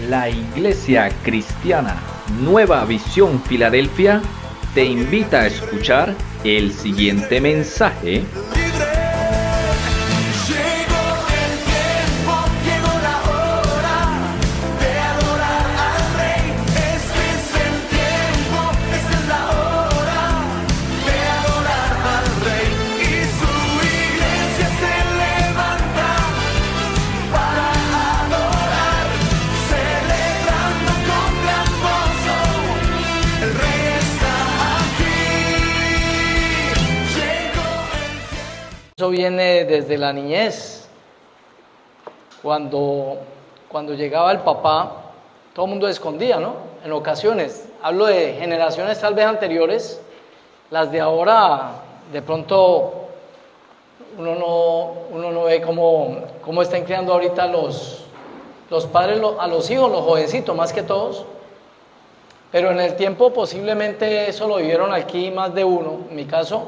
La Iglesia Cristiana Nueva Visión Filadelfia te invita a escuchar el siguiente mensaje. Eso viene desde la niñez. Cuando llegaba el papá, todo el mundo escondía, ¿no? En ocasiones. Hablo de generaciones tal vez anteriores. Las de ahora, de pronto, uno no ve cómo están criando ahorita los padres a los hijos, los jovencitos más que todos. Pero en el tiempo posiblemente eso lo vivieron aquí más de uno. En mi caso,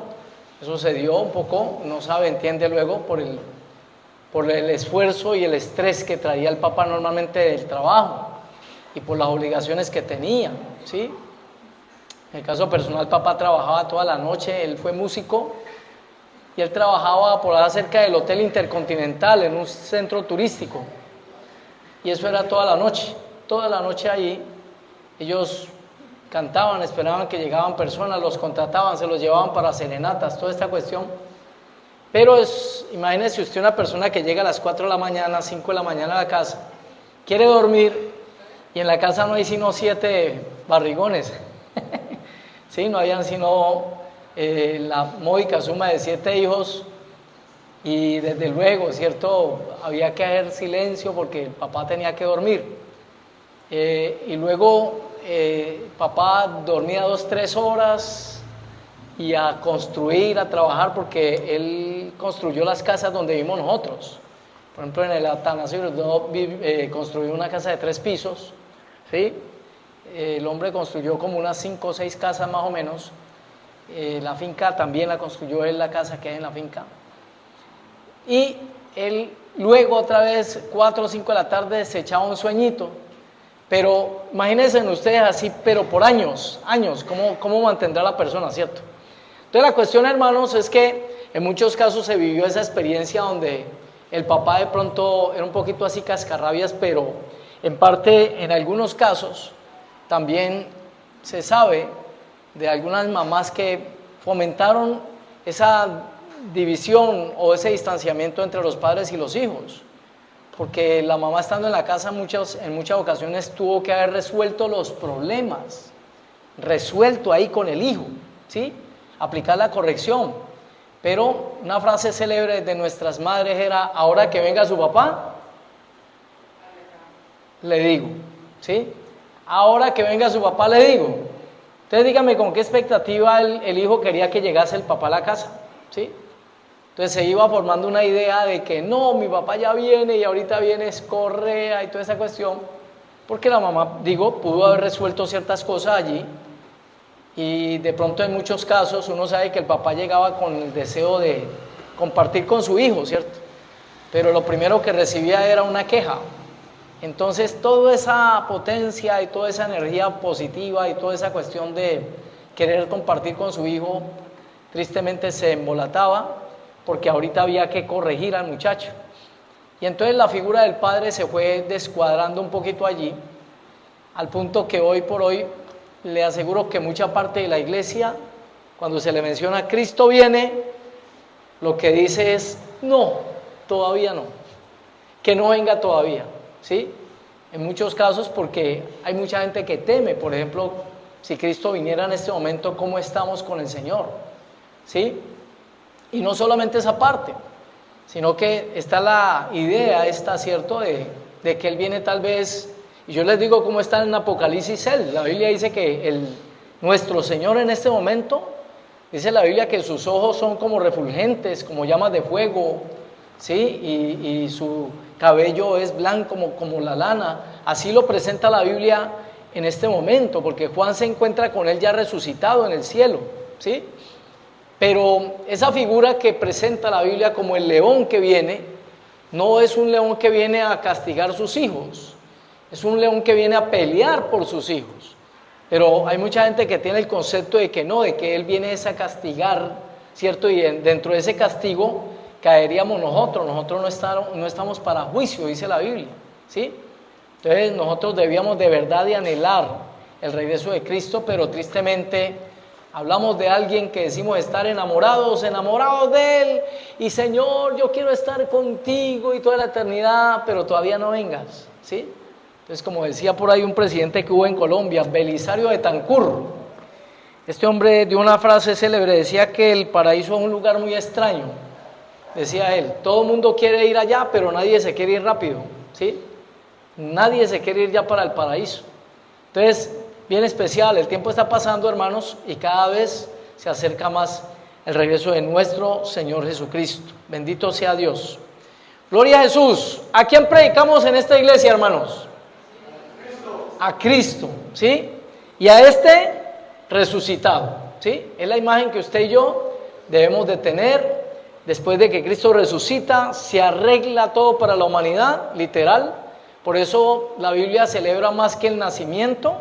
eso se dio un poco, no sabe, entiende luego por el esfuerzo y el estrés que traía el papá normalmente del trabajo y por las obligaciones que tenía, ¿sí? En el caso personal, papá trabajaba toda la noche, él fue músico y él trabajaba por allá cerca del Hotel Intercontinental en un centro turístico y eso era toda la noche allí. Ellos cantaban, esperaban que llegaban personas, los contrataban, se los llevaban para serenatas, toda esta cuestión. Pero imagínese usted una persona que llega a las 4 de la mañana, 5 de la mañana a la casa, quiere dormir y en la casa no hay sino 7 barrigones. Sí, no habían sino la módica suma de 7 hijos y desde luego, ¿cierto? Había que hacer silencio porque el papá tenía que dormir. Y luego papá dormía 2-3 horas y a construir, a trabajar, porque él construyó las casas donde vivimos nosotros. Por ejemplo, en el Atanasio construyó una casa de 3 pisos, ¿sí? El hombre construyó como unas 5 o 6 casas más o menos. La finca también la construyó él, la casa que hay en la finca. Y él luego otra vez 4 o 5 de la tarde se echaba un sueñito. Pero imagínense ustedes así, pero por años, ¿cómo mantendrá la persona, cierto? Entonces la cuestión, hermanos, es que en muchos casos se vivió esa experiencia donde el papá de pronto era un poquito así cascarrabias, pero en parte, en algunos casos, también se sabe de algunas mamás que fomentaron esa división o ese distanciamiento entre los padres y los hijos. Porque la mamá estando en la casa en muchas ocasiones tuvo que haber resuelto los problemas, resuelto ahí con el hijo, ¿sí? Aplicar la corrección. Pero una frase célebre de nuestras madres era: ahora que venga su papá, le digo, ¿sí? Ahora que venga su papá, le digo. Entonces dígame con qué expectativa el hijo quería que llegase el papá a la casa, ¿sí? Entonces se iba formando una idea de que no, mi papá ya viene y ahorita viene es correa y toda esa cuestión, porque la mamá, pudo haber resuelto ciertas cosas allí y de pronto en muchos casos uno sabe que el papá llegaba con el deseo de compartir con su hijo, ¿cierto? Pero lo primero que recibía era una queja. Entonces toda esa potencia y toda esa energía positiva y toda esa cuestión de querer compartir con su hijo tristemente se embolataba, porque ahorita había que corregir al muchacho. Y entonces la figura del padre se fue descuadrando un poquito allí, al punto que hoy por hoy le aseguro que mucha parte de la iglesia, cuando se le menciona Cristo viene, lo que dice es no, todavía no, que no venga todavía, ¿sí? En muchos casos porque hay mucha gente que teme, por ejemplo, si Cristo viniera en este momento, ¿cómo estamos con el Señor? ¿Sí? Y no solamente esa parte, sino que está la idea, ¿cierto?, de que Él viene tal vez, y yo les digo cómo está en Apocalipsis él. La Biblia dice que nuestro Señor en este momento, dice la Biblia que sus ojos son como refulgentes, como llamas de fuego, ¿sí? Y su cabello es blanco como la lana. Así lo presenta la Biblia en este momento, porque Juan se encuentra con Él ya resucitado en el cielo, ¿sí? Pero esa figura que presenta la Biblia como el león que viene, no es un león que viene a castigar a sus hijos, Es un león que viene a pelear por sus hijos. Pero hay mucha gente que tiene el concepto de que no, de que Él viene a castigar, ¿cierto? Y dentro de ese castigo caeríamos nosotros. Nosotros no estamos para juicio, dice la Biblia, ¿sí? Entonces nosotros debíamos de verdad de anhelar el regreso de Cristo, pero tristemente hablamos de alguien que decimos estar enamorados de Él, y Señor, yo quiero estar contigo y toda la eternidad, pero todavía no vengas, ¿sí? Entonces, como decía por ahí un presidente que hubo en Colombia, Belisario Betancur, este hombre dio una frase célebre, decía que el paraíso es un lugar muy extraño, decía él, todo el mundo quiere ir allá, pero nadie se quiere ir rápido, ¿sí? Nadie se quiere ir ya para el paraíso. Entonces, bien especial, el tiempo está pasando, hermanos, y cada vez se acerca más el regreso de nuestro Señor Jesucristo. Bendito sea Dios. Gloria a Jesús. ¿A quién predicamos en esta iglesia, hermanos? A Cristo, ¿sí? Y a este resucitado, ¿sí? Es la imagen que usted y yo debemos de tener. Después de que Cristo resucita, se arregla todo para la humanidad, literal. Por eso la Biblia celebra más que el nacimiento,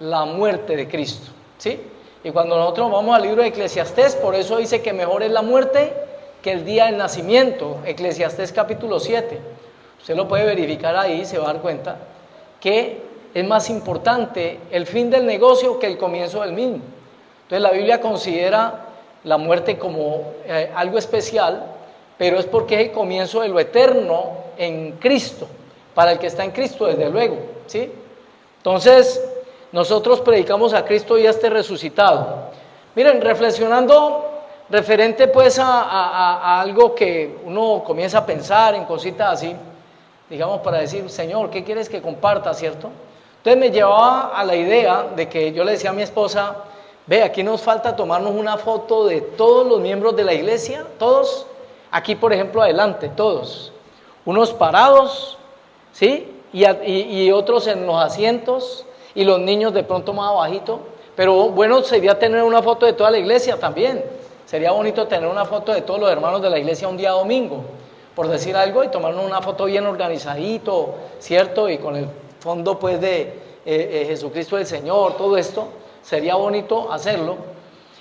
la muerte de Cristo, ¿sí? Y cuando nosotros vamos al libro de Eclesiastés, por eso dice que mejor es la muerte que el día del nacimiento. Eclesiastés capítulo 7. Usted lo puede verificar ahí, se va a dar cuenta que es más importante el fin del negocio que el comienzo del mismo. Entonces la Biblia considera la muerte como algo especial, pero es porque es el comienzo de lo eterno en Cristo, para el que está en Cristo desde luego, ¿sí? Entonces nosotros predicamos a Cristo y a este resucitado. Miren, reflexionando referente pues a algo que uno comienza a pensar en cositas así, digamos para decir, Señor, ¿qué quieres que comparta, cierto? Entonces me llevaba a la idea de que yo le decía a mi esposa, ve, aquí nos falta tomarnos una foto de todos los miembros de la iglesia, todos, aquí por ejemplo adelante, todos, unos parados, ¿sí? Y otros en los asientos, y los niños de pronto más abajito, pero bueno sería tener una foto de toda la iglesia también, sería bonito tener una foto de todos los hermanos de la iglesia un día domingo, por decir algo, y tomarnos una foto bien organizadito, ¿cierto? Y con el fondo pues de Jesucristo el Señor, todo esto, sería bonito hacerlo.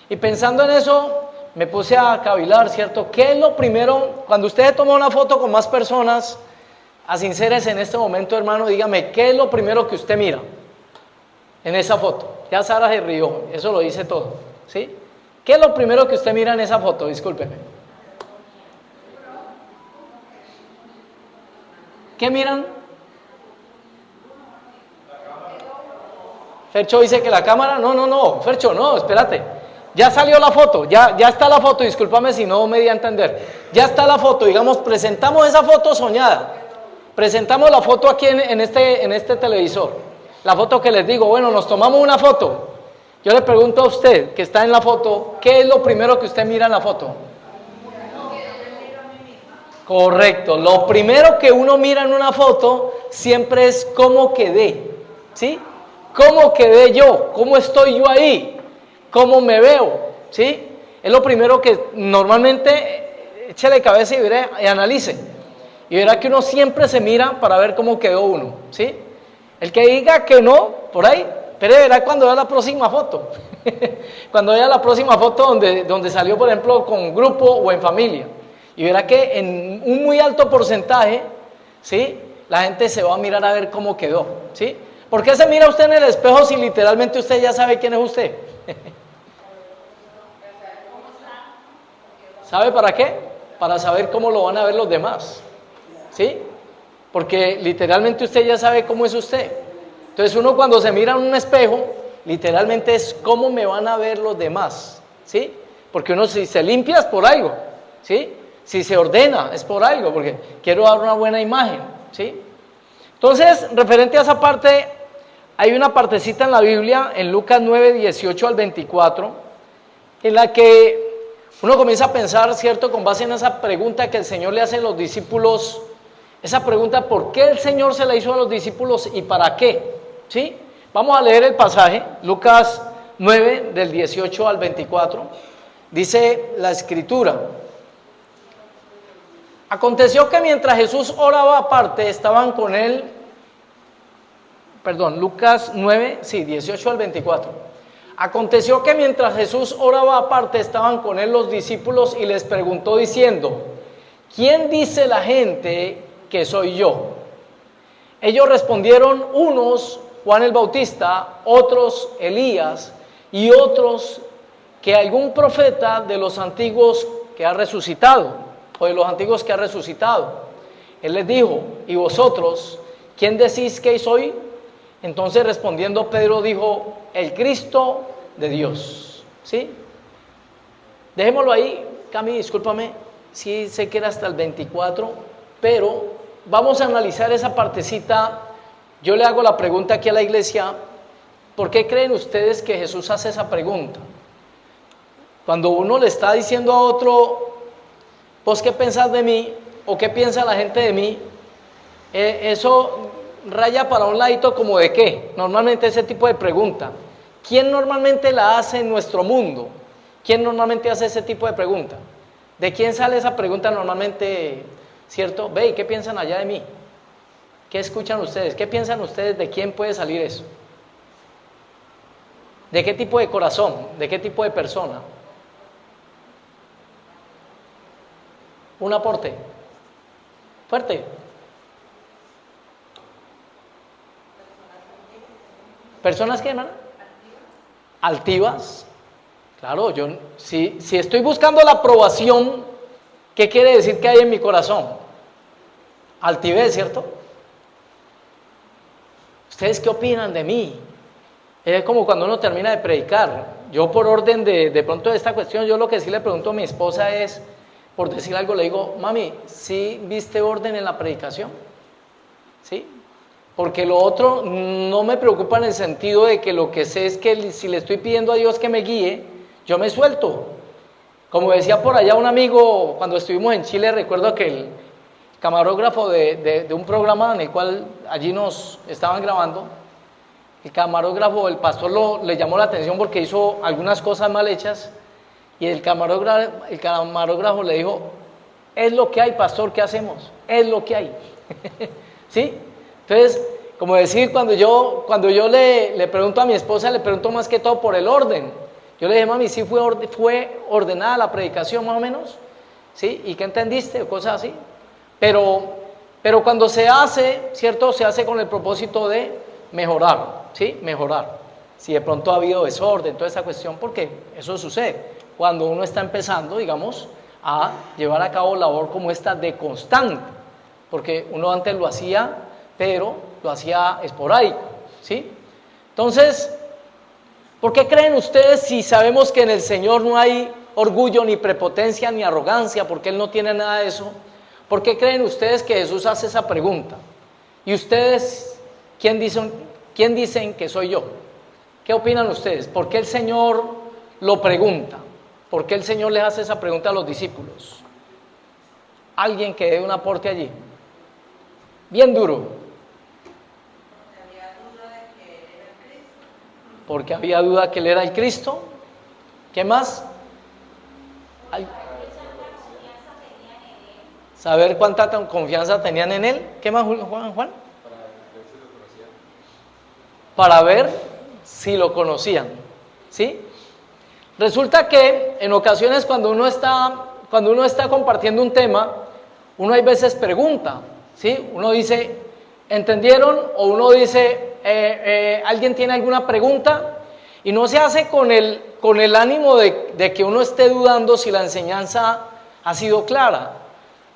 Y pensando en eso, me puse a cavilar, ¿cierto? ¿Qué es lo primero, cuando usted toma una foto con más personas, asincérese en este momento, hermano, dígame, ¿qué es lo primero que usted mira en esa foto? Ya Sara se rió, eso lo dice todo, ¿sí? ¿Qué es lo primero que usted mira en esa foto? Discúlpeme. ¿Qué miran? Fercho dice que la cámara, no, Fercho, no, espérate, ya salió la foto, ya está la foto, discúlpame si no me di a entender, ya está la foto, digamos, presentamos esa foto soñada, presentamos la foto aquí en este televisor, la foto que les digo, bueno, nos tomamos una foto, yo le pregunto a usted que está en la foto, ¿qué es lo primero que usted mira en la foto? Correcto, lo primero que uno mira en una foto siempre es cómo quedé, ¿sí? ¿Cómo quedé yo? ¿Cómo estoy yo ahí? ¿Cómo me veo? ¿Sí? Es lo primero que normalmente échale cabeza y analice. Y verá que uno siempre se mira para ver cómo quedó uno, ¿sí? El que diga que no, por ahí, pero verá cuando vea la próxima foto. Cuando vea la próxima foto donde salió, por ejemplo, con grupo o en familia. Y verá que en un muy alto porcentaje, ¿sí? La gente se va a mirar a ver cómo quedó, ¿sí? ¿Por qué se mira usted en el espejo si literalmente usted ya sabe quién es usted? ¿Sabe para qué? Para saber cómo lo van a ver los demás, ¿sí? Porque literalmente usted ya sabe cómo es usted. Entonces uno cuando se mira en un espejo, literalmente es cómo me van a ver los demás, ¿sí? Porque uno si se limpia es por algo, ¿sí? Si se ordena es por algo, porque quiero dar una buena imagen, ¿sí? Entonces, referente a esa parte, hay una partecita en la Biblia, en Lucas 9, 18 al 24, en la que uno comienza a pensar, ¿cierto?, con base en esa pregunta que el Señor le hace a los discípulos, esa pregunta, ¿por qué el Señor se la hizo a los discípulos y para qué? ¿Sí? Vamos a leer el pasaje, Lucas 9, del 18 al 24, dice la Escritura. Aconteció que mientras Jesús oraba aparte, estaban con él Lucas 9, sí, 18 al 24. Aconteció que mientras Jesús oraba aparte, estaban con él los discípulos y les preguntó diciendo: ¿quién dice la gente que soy yo? Ellos respondieron, unos Juan el Bautista, otros Elías y otros que algún profeta de los antiguos que ha resucitado, o de los antiguos que ha resucitado. Él les dijo: ¿y vosotros quién decís que soy? Entonces respondiendo Pedro dijo: el Cristo de Dios. ¿Sí? Dejémoslo ahí. Cami, discúlpame, sí sé que era hasta el 24, pero vamos a analizar esa partecita. Yo le hago la pregunta aquí a la iglesia: ¿por qué creen ustedes que Jesús hace esa pregunta? Cuando uno le está diciendo a otro: ¿vos qué pensás de mí? ¿O qué piensa la gente de mí? Eso raya para un ladito como de qué. Normalmente ese tipo de pregunta, ¿quién normalmente la hace en nuestro mundo? ¿Quién normalmente hace ese tipo de pregunta? ¿De quién sale esa pregunta normalmente? ¿Cierto? Ve, ¿y qué piensan allá de mí? ¿Qué escuchan ustedes? ¿Qué piensan ustedes? ¿De quién puede salir eso? ¿De qué tipo de corazón? ¿De qué tipo de persona? Un aporte fuerte. ¿Personas qué, hermana? Altivas. Claro, yo si estoy buscando la aprobación, ¿qué quiere decir que hay en mi corazón? Altivez, ¿cierto? ¿Ustedes qué opinan de mí? Es como cuando uno termina de predicar. Yo por orden de pronto de esta cuestión, yo lo que sí le pregunto a mi esposa es, por decir algo, le digo: mami, ¿sí viste orden en la predicación? ¿Sí? Porque lo otro no me preocupa en el sentido de que lo que sé es que si le estoy pidiendo a Dios que me guíe, yo me suelto. Como decía por allá un amigo, cuando estuvimos en Chile, recuerdo que el camarógrafo de un programa en el cual allí nos estaban grabando, el camarógrafo, el pastor le llamó la atención porque hizo algunas cosas mal hechas, y el camarógrafo le dijo: es lo que hay, pastor, ¿qué hacemos? Es lo que hay. ¿Sí? Entonces, como decir, cuando yo le pregunto a mi esposa, le pregunto más que todo por el orden. Yo le dije: mami, ¿sí fue ordenada la predicación más o menos? ¿Sí? ¿Y qué entendiste? O cosas así. Pero cuando se hace, ¿cierto? Se hace con el propósito de mejorar, ¿sí? Mejorar. Si de pronto ha habido desorden, toda esa cuestión, porque eso sucede cuando uno está empezando, digamos, a llevar a cabo labor como esta de constante, porque uno antes lo hacía, pero lo hacía esporádico, ¿sí? Entonces, ¿por qué creen ustedes, si sabemos que en el Señor no hay orgullo, ni prepotencia, ni arrogancia, porque Él no tiene nada de eso? ¿Por qué creen ustedes que Jesús hace esa pregunta? ¿Y ustedes, quién dicen que soy yo? ¿Qué opinan ustedes? ¿Por qué el Señor lo pregunta? ¿Por qué el Señor les hace esa pregunta a los discípulos? Alguien que dé un aporte allí. Bien duro. Porque había duda que Él era el Cristo. ¿Qué más? Saber cuánta confianza tenían en Él. ¿Qué más, Juan? Para ver si lo conocían. ¿Sí? Resulta que en ocasiones cuando uno está compartiendo un tema, uno hay veces pregunta, ¿sí? Uno dice: ¿entendieron? O uno dice: ¿alguien tiene alguna pregunta? Y no se hace con el ánimo de que uno esté dudando si la enseñanza ha sido clara,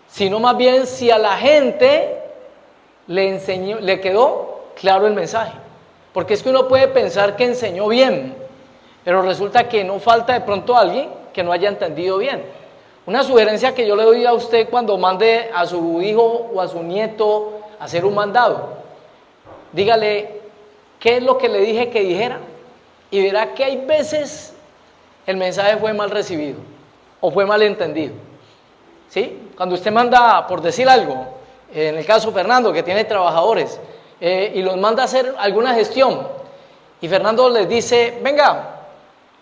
sino más bien si a la gente le quedó claro el mensaje. Porque es que uno puede pensar que enseñó bien, pero resulta que no falta de pronto alguien que no haya entendido bien. Una sugerencia que yo le doy a usted cuando mande a su hijo o a su nieto a hacer un mandado: dígale qué es lo que le dije que dijera, y verá que hay veces el mensaje fue mal recibido o fue mal entendido. ¿Sí? Cuando usted manda, por decir algo, en el caso de Fernando, que tiene trabajadores, y los manda a hacer alguna gestión, y Fernando les dice: venga,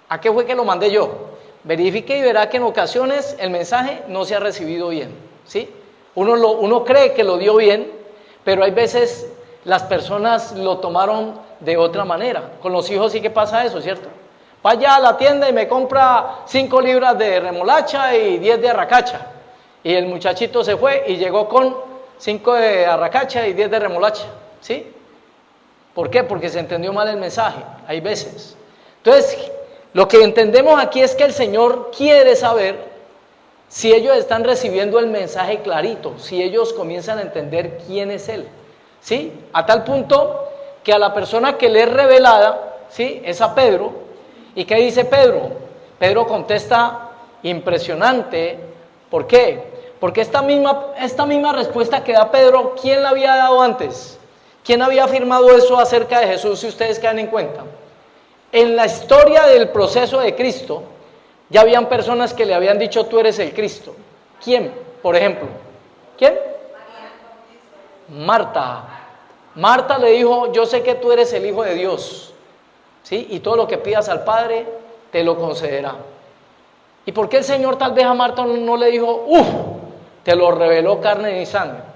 ¿a qué fue que lo mandé yo? Verifique y verá que en ocasiones el mensaje no se ha recibido bien, ¿sí? Uno cree que lo dio bien, pero hay veces las personas lo tomaron de otra manera. Con los hijos sí que pasa eso, ¿cierto? Vaya a la tienda y me compra 5 libras de remolacha y 10 de arracacha. Y el muchachito se fue y llegó con 5 de arracacha y 10 de remolacha, ¿sí? ¿Por qué? Porque se entendió mal el mensaje, hay veces. Entonces, lo que entendemos aquí es que el Señor quiere saber si ellos están recibiendo el mensaje clarito, si ellos comienzan a entender quién es Él, ¿sí? A tal punto que a la persona que le es revelada, ¿sí? Es a Pedro. ¿Y qué dice Pedro? Pedro contesta impresionante. ¿Por qué? Porque esta misma respuesta que da Pedro, ¿quién la había dado antes? ¿Quién había afirmado eso acerca de Jesús, si ustedes quedan en cuenta? En la historia del proceso de Cristo, ya habían personas que le habían dicho, tú eres el Cristo. ¿Quién, por ejemplo? ¿Quién? Marta. Marta le dijo, yo sé que tú eres el Hijo de Dios, ¿sí? Y todo lo que pidas al Padre, te lo concederá. ¿Y por qué el Señor tal vez a Marta no le dijo, te lo reveló carne y sangre?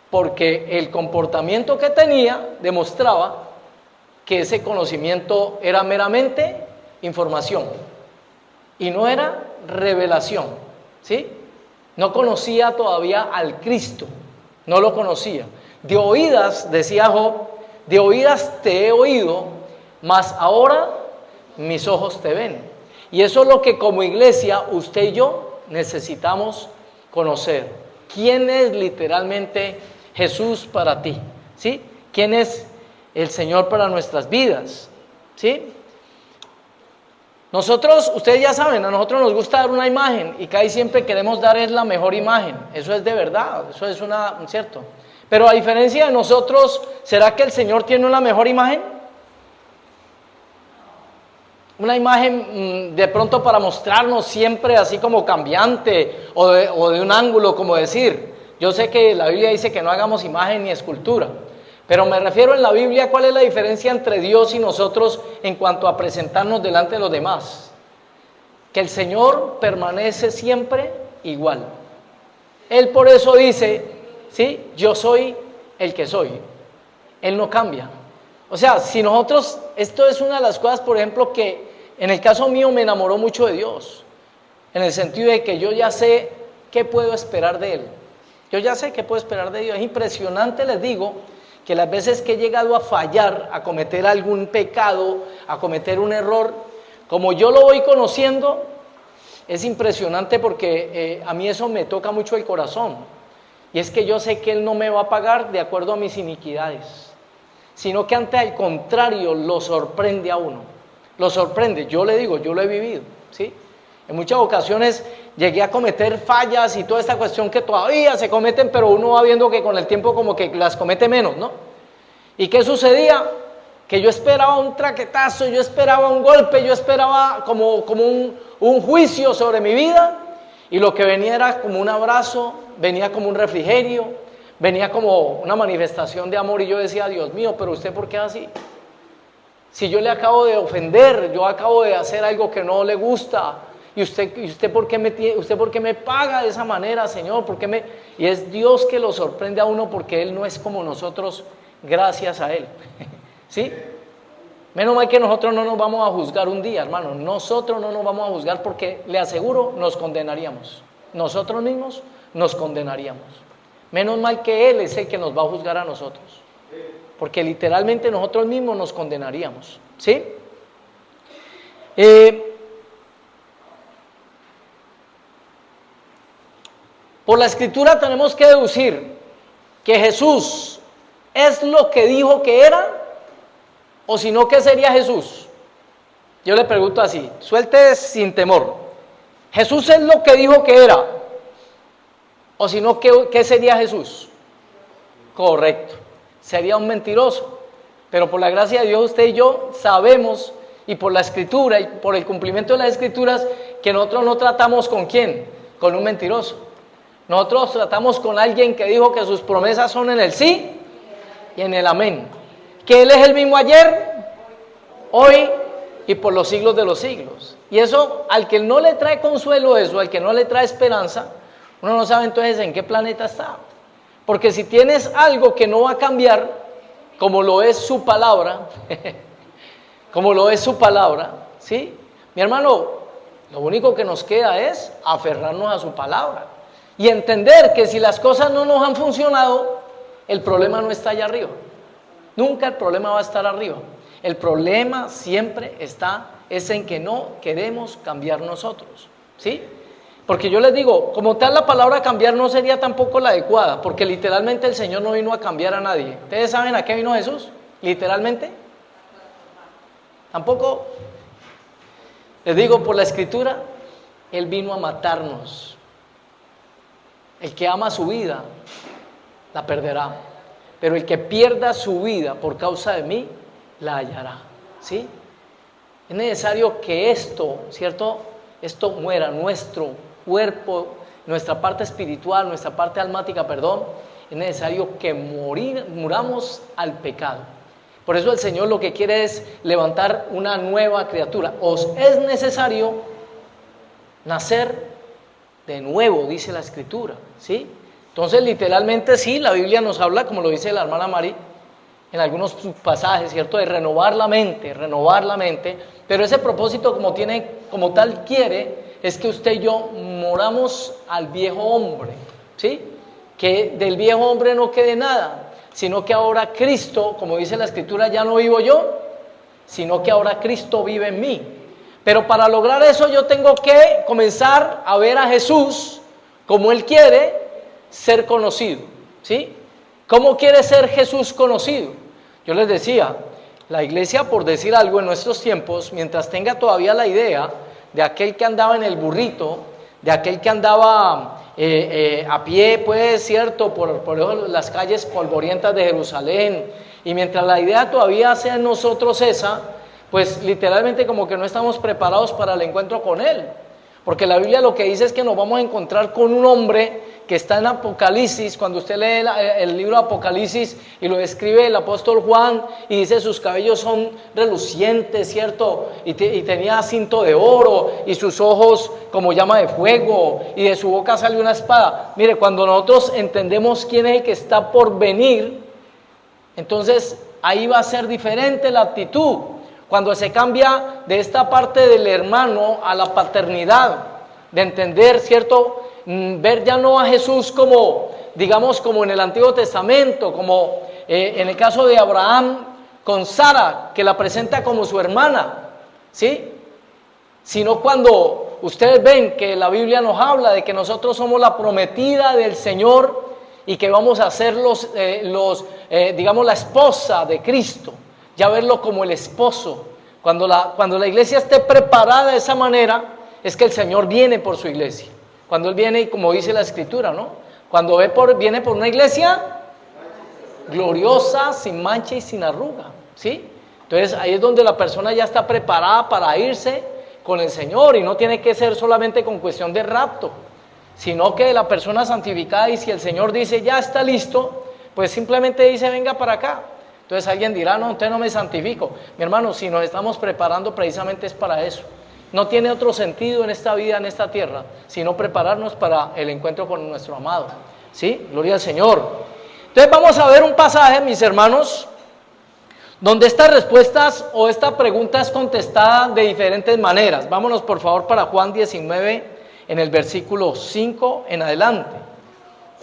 Porque el comportamiento que tenía demostraba que ese conocimiento era meramente información y no era revelación, ¿sí? No conocía todavía al Cristo, no lo conocía. De oídas, decía Job, de oídas te he oído, mas ahora mis ojos te ven. Y eso es lo que como iglesia usted y yo necesitamos conocer. ¿Quién es literalmente Jesús para ti? ¿Sí? ¿Quién es el Señor para nuestras vidas? ¿Sí? Nosotros, ustedes ya saben, a nosotros nos gusta dar una imagen y casi siempre queremos dar es la mejor imagen. Eso es de verdad, eso es cierto. Pero a diferencia de nosotros, ¿será que el Señor tiene una mejor imagen? Una imagen de pronto para mostrarnos siempre así como cambiante o de un ángulo, como decir. Yo sé que la Biblia dice que no hagamos imagen ni escultura, pero me refiero en la Biblia, ¿cuál es la diferencia entre Dios y nosotros en cuanto a presentarnos delante de los demás? Que el Señor permanece siempre igual. Él por eso dice, ¿sí? Yo soy el que soy. Él no cambia. O sea, si nosotros, esto es una de las cosas, por ejemplo, que en el caso mío me enamoró mucho de Dios, en el sentido de que yo ya sé qué puedo esperar de Él. Yo ya sé qué puedo esperar de Dios. Es impresionante, les digo, que las veces que he llegado a fallar, a cometer algún pecado, a cometer un error, como yo lo voy conociendo, es impresionante porque a mí eso me toca mucho el corazón. Y es que yo sé que Él no me va a pagar de acuerdo a mis iniquidades, sino que ante al contrario lo sorprende a uno. Lo sorprende, yo le digo, yo lo he vivido, ¿sí? En muchas ocasiones llegué a cometer fallas y toda esta cuestión que todavía se cometen, pero uno va viendo que con el tiempo como que las comete menos, ¿no? ¿Y qué sucedía? Que yo esperaba un traquetazo, yo esperaba un golpe, yo esperaba como un juicio sobre mi vida, y lo que venía era como un abrazo, venía como un refrigerio, venía como una manifestación de amor, y yo decía, Dios mío, pero usted ¿por qué es así? Si yo le acabo de ofender, yo acabo de hacer algo que no le gusta, y usted ¿por qué me paga de esa manera, Señor? Y es Dios que lo sorprende a uno, porque Él no es como nosotros, gracias a Él. ¿Sí? Menos mal que nosotros no nos vamos a juzgar un día, hermano. Nosotros no nos vamos a juzgar, porque le aseguro, nos condenaríamos. Nosotros mismos nos condenaríamos. Menos mal que Él es el que nos va a juzgar a nosotros, porque literalmente nosotros mismos nos condenaríamos, ¿sí? Por la Escritura tenemos que deducir que Jesús es lo que dijo que era, o si no, ¿qué sería Jesús? Yo le pregunto así, suelte sin temor. ¿Jesús es lo que dijo que era? O si no, ¿qué sería Jesús? Correcto. Sería un mentiroso, pero por la gracia de Dios usted y yo sabemos, y por la Escritura y por el cumplimiento de las Escrituras, que nosotros no tratamos ¿con quién? Con un mentiroso. Nosotros tratamos con alguien que dijo que sus promesas son en el sí y en el amén, que Él es el mismo ayer, hoy y por los siglos de los siglos. Y eso, al que no le trae consuelo eso, al que no le trae esperanza, uno no sabe entonces en qué planeta está. Porque si tienes algo que no va a cambiar, como lo es su palabra, como lo es su palabra, ¿sí? Mi hermano, lo único que nos queda es aferrarnos a su palabra y entender que si las cosas no nos han funcionado, el problema no está allá arriba. Nunca el problema va a estar arriba. El problema siempre es en que no queremos cambiar nosotros, ¿sí? Porque yo les digo, como tal la palabra cambiar no sería tampoco la adecuada, porque literalmente el Señor no vino a cambiar a nadie. ¿Ustedes saben a qué vino Jesús? Literalmente. Tampoco. Les digo, por la Escritura, Él vino a matarnos. El que ama su vida, la perderá. Pero el que pierda su vida por causa de mí, la hallará. ¿Sí? Es necesario que esto, ¿cierto? Esto muera, nuestro cuerpo, nuestra parte espiritual, nuestra parte almática, perdón. Es necesario que muramos al pecado. Por eso el Señor lo que quiere es levantar una nueva criatura. Os es necesario nacer de nuevo, dice la Escritura, ¿sí? Entonces, literalmente sí, la Biblia nos habla, como lo dice la hermana Mari, en algunos pasajes, ¿cierto? De renovar la mente, pero ese propósito como tal quiere, es que usted y yo moramos al viejo hombre, ¿sí? Que del viejo hombre no quede nada, sino que ahora Cristo, como dice la Escritura, ya no vivo yo, sino que ahora Cristo vive en mí. Pero para lograr eso yo tengo que comenzar a ver a Jesús como Él quiere ser conocido, ¿sí? ¿Cómo quiere ser Jesús conocido? Yo les decía, la iglesia, por decir algo en nuestros tiempos, mientras tenga todavía la idea de aquel que andaba en el burrito, de aquel que andaba a pie, pues, cierto, por las calles polvorientas de Jerusalén, y mientras la idea todavía sea en nosotros esa, pues literalmente como que no estamos preparados para el encuentro con Él, porque la Biblia lo que dice es que nos vamos a encontrar con un hombre que está en Apocalipsis. Cuando usted lee el libro de Apocalipsis y lo describe el apóstol Juan y dice sus cabellos son relucientes, ¿cierto? Y tenía cinto de oro y sus ojos como llama de fuego y de su boca sale una espada. Mire, cuando nosotros entendemos quién es el que está por venir, entonces ahí va a ser diferente la actitud. Cuando se cambia de esta parte del hermano a la paternidad, de entender, ¿cierto? Ver ya no a Jesús como, digamos, como en el Antiguo Testamento, como en el caso de Abraham con Sara, que la presenta como su hermana, ¿sí? Sino cuando ustedes ven que la Biblia nos habla de que nosotros somos la prometida del Señor y que vamos a ser digamos, la esposa de Cristo. Ya verlo como el esposo. Cuando la iglesia esté preparada de esa manera, es que el Señor viene por su iglesia. Cuando Él viene, y como dice la Escritura, ¿no? Cuando viene por una iglesia gloriosa, sin mancha y sin arruga, ¿sí? Entonces ahí es donde la persona ya está preparada para irse con el Señor, y no tiene que ser solamente con cuestión de rapto, sino que la persona santificada, y si el Señor dice ya está listo, pues simplemente dice venga para acá. Entonces alguien dirá, no, usted no me santifico. Mi hermano, si nos estamos preparando precisamente es para eso. No tiene otro sentido en esta vida, en esta tierra, sino prepararnos para el encuentro con nuestro amado. ¿Sí? Gloria al Señor. Entonces vamos a ver un pasaje, mis hermanos, donde estas respuestas o esta pregunta es contestada de diferentes maneras. Vámonos por favor para Juan 19, en el versículo 5 en adelante.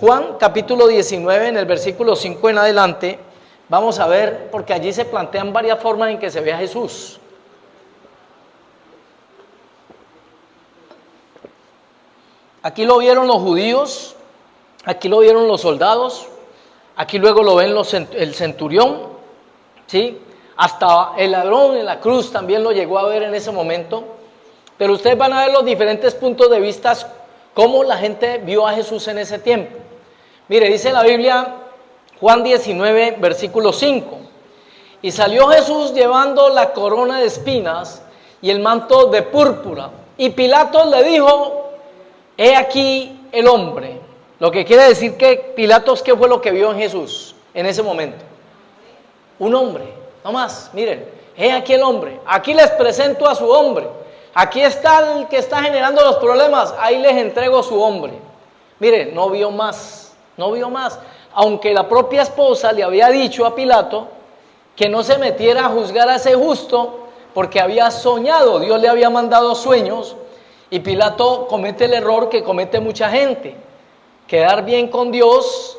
Juan capítulo 19, en el versículo 5 en adelante. Vamos a ver, porque allí se plantean varias formas en que se ve a Jesús. Aquí lo vieron los judíos, aquí lo vieron los soldados, aquí luego lo ven el centurión, ¿sí? Hasta el ladrón en la cruz también lo llegó a ver en ese momento. Pero ustedes van a ver los diferentes puntos de vista, cómo la gente vio a Jesús en ese tiempo. Mire, dice la Biblia, Juan 19, versículo 5. Y salió Jesús llevando la corona de espinas y el manto de púrpura. Y Pilatos le dijo, he aquí el hombre. Lo que quiere decir que Pilatos, ¿qué fue lo que vio en Jesús en ese momento? Un hombre, no más, miren, he aquí el hombre. Aquí les presento a su hombre. Aquí está el que está generando los problemas, ahí les entrego su hombre. Miren, no vio más, no vio más. aunque la propia esposa le había dicho a Pilato que no se metiera a juzgar a ese justo porque había soñado, Dios le había mandado sueños, y Pilato comete el error que comete mucha gente, quedar bien con Dios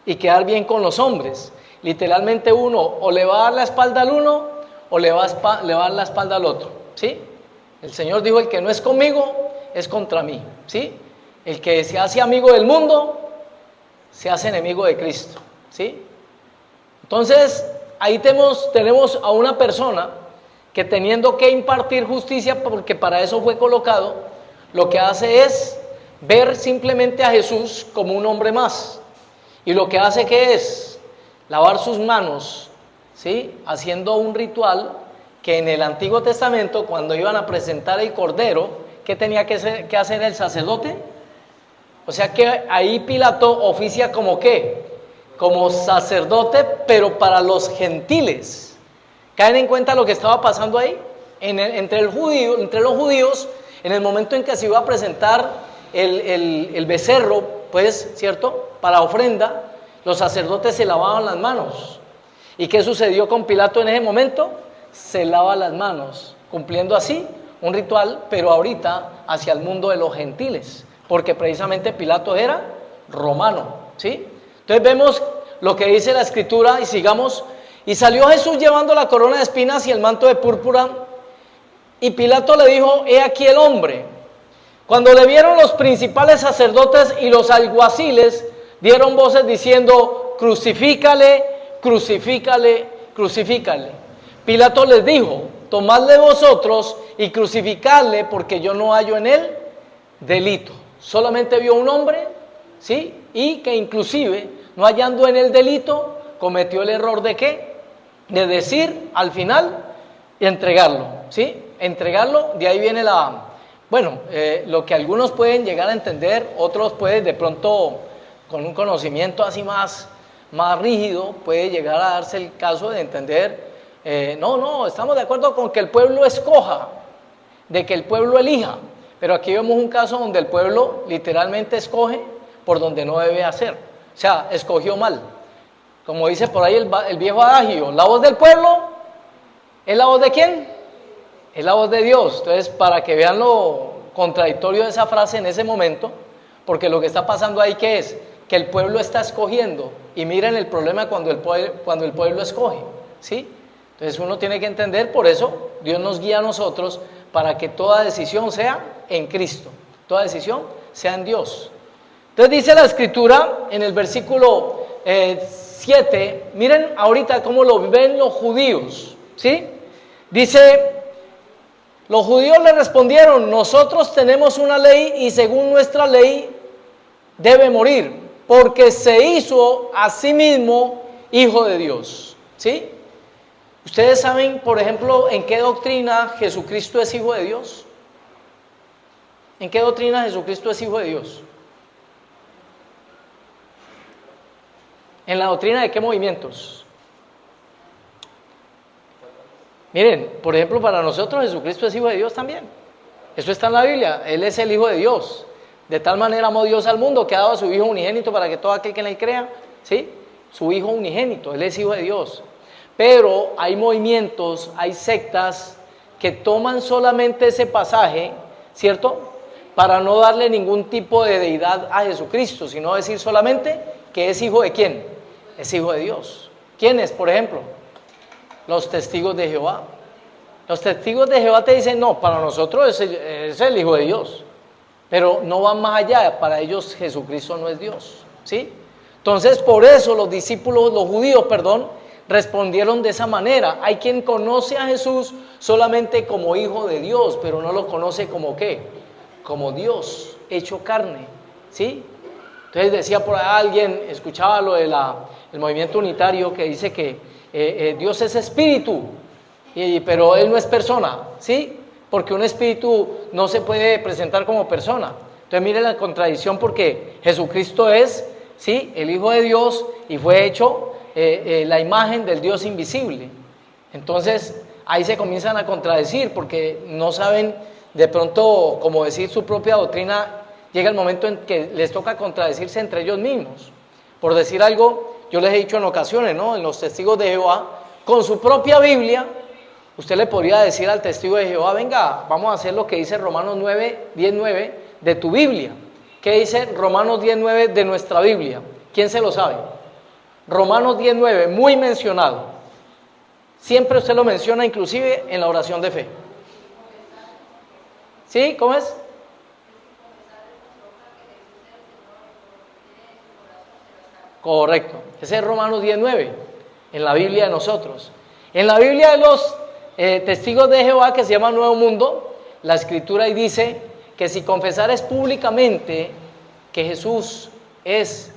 y quedar bien con los hombres. Literalmente uno o le va a dar la espalda al uno o le va a dar la espalda al otro, ¿sí? El Señor dijo, el que no es conmigo es contra mí, ¿sí? El que se hace amigo del mundo se hace enemigo de Cristo, ¿sí? Entonces, ahí tenemos a una persona que, teniendo que impartir justicia, porque para eso fue colocado, lo que hace es ver simplemente a Jesús como un hombre más. Y lo que hace, ¿qué es? Lavar sus manos, ¿sí? Haciendo un ritual que en el Antiguo Testamento, cuando iban a presentar el cordero, ¿qué tenía que hacer el sacerdote? O sea que ahí Pilato oficia como ¿qué? Como sacerdote, pero para los gentiles. ¿Caen en cuenta lo que estaba pasando ahí? Entre los judíos, en el momento en que se iba a presentar el becerro, pues, ¿cierto? Para ofrenda, los sacerdotes se lavaban las manos. ¿Y qué sucedió con Pilato en ese momento? Se lava las manos, cumpliendo así un ritual, pero ahorita hacia el mundo de los gentiles, porque precisamente Pilato era romano, ¿sí? Entonces vemos lo que dice la Escritura y sigamos. Y salió Jesús llevando la corona de espinas y el manto de púrpura, y Pilato le dijo, he aquí el hombre. Cuando le vieron los principales sacerdotes y los alguaciles, dieron voces diciendo, crucifícale, crucifícale, crucifícale. Pilato les dijo, tomadle vosotros y crucificadle, porque yo no hallo en él delito. Solamente vio un hombre, ¿sí? Y que inclusive, no hallando en él delito, cometió el error ¿de qué? De decir al final y entregarlo, ¿sí? Entregarlo, de ahí viene lo que algunos pueden llegar a entender, otros pueden de pronto, con un conocimiento así más rígido, puede llegar a darse el caso de entender, no, estamos de acuerdo con que el pueblo escoja, de que el pueblo elija, pero aquí vemos un caso donde el pueblo literalmente escoge por donde no debe hacer, o sea, escogió mal. Como dice por ahí el viejo adagio, la voz del pueblo, ¿es la voz de quién? Es la voz de Dios. Entonces, para que vean lo contradictorio de esa frase en ese momento, porque lo que está pasando ahí, ¿qué es? Que el pueblo está escogiendo, y miren el problema cuando el pueblo escoge, ¿sí? Entonces uno tiene que entender, por eso Dios nos guía a nosotros, para que toda decisión sea en Cristo, toda decisión sea en Dios. Entonces dice la Escritura en el versículo 7, miren ahorita cómo lo ven los judíos, ¿sí? Dice, los judíos le respondieron, nosotros tenemos una ley y según nuestra ley debe morir, porque se hizo a sí mismo hijo de Dios, ¿sí? ¿Ustedes saben, por ejemplo, en qué doctrina Jesucristo es hijo de Dios? ¿En qué doctrina Jesucristo es hijo de Dios? ¿En la doctrina de qué movimientos? Miren, por ejemplo, para nosotros Jesucristo es hijo de Dios también. Eso está en la Biblia, Él es el hijo de Dios. De tal manera amó Dios al mundo que ha dado a su hijo unigénito para que todo aquel que en él crea, ¿sí? Su hijo unigénito, Él es hijo de Dios. Pero hay movimientos, hay sectas que toman solamente ese pasaje, ¿cierto? Para no darle ningún tipo de deidad a Jesucristo, sino decir solamente que es hijo de ¿quién? Es hijo de Dios. ¿Quiénes, por ejemplo? Los testigos de Jehová. Los testigos de Jehová te dicen, no, para nosotros es el hijo de Dios. Pero no van más allá, para ellos Jesucristo no es Dios, ¿sí? Entonces, por eso los judíos, respondieron de esa manera. Hay quien conoce a Jesús solamente como hijo de Dios, pero no lo conoce como ¿qué? Como Dios hecho carne, ¿sí? Entonces decía por ahí alguien, escuchaba lo del movimiento unitario que dice que Dios es espíritu, pero Él no es persona, ¿sí? Porque un espíritu no se puede presentar como persona. Entonces miren la contradicción, porque Jesucristo es, ¿sí? El Hijo de Dios y fue hecho la imagen del Dios invisible. Entonces ahí se comienzan a contradecir porque no saben de pronto cómo decir su propia doctrina. Llega el momento en que les toca contradecirse entre ellos mismos, Por decir algo, yo les he dicho en ocasiones, ¿no? En los testigos de Jehová, con su propia Biblia, usted le podría decir al testigo de Jehová, venga, vamos a hacer lo que dice Romanos 9, 10:9 de tu Biblia. ¿Qué dice Romanos 10:9 de nuestra Biblia? ¿Quién se lo sabe? Romanos 10:9, muy mencionado. Siempre usted lo menciona, inclusive en la oración de fe. ¿Sí? ¿Cómo es? Correcto. Ese es Romanos 10:9, en la Biblia de nosotros. En la Biblia de los testigos de Jehová, que se llama Nuevo Mundo, la Escritura ahí dice que si confesares públicamente que Jesús es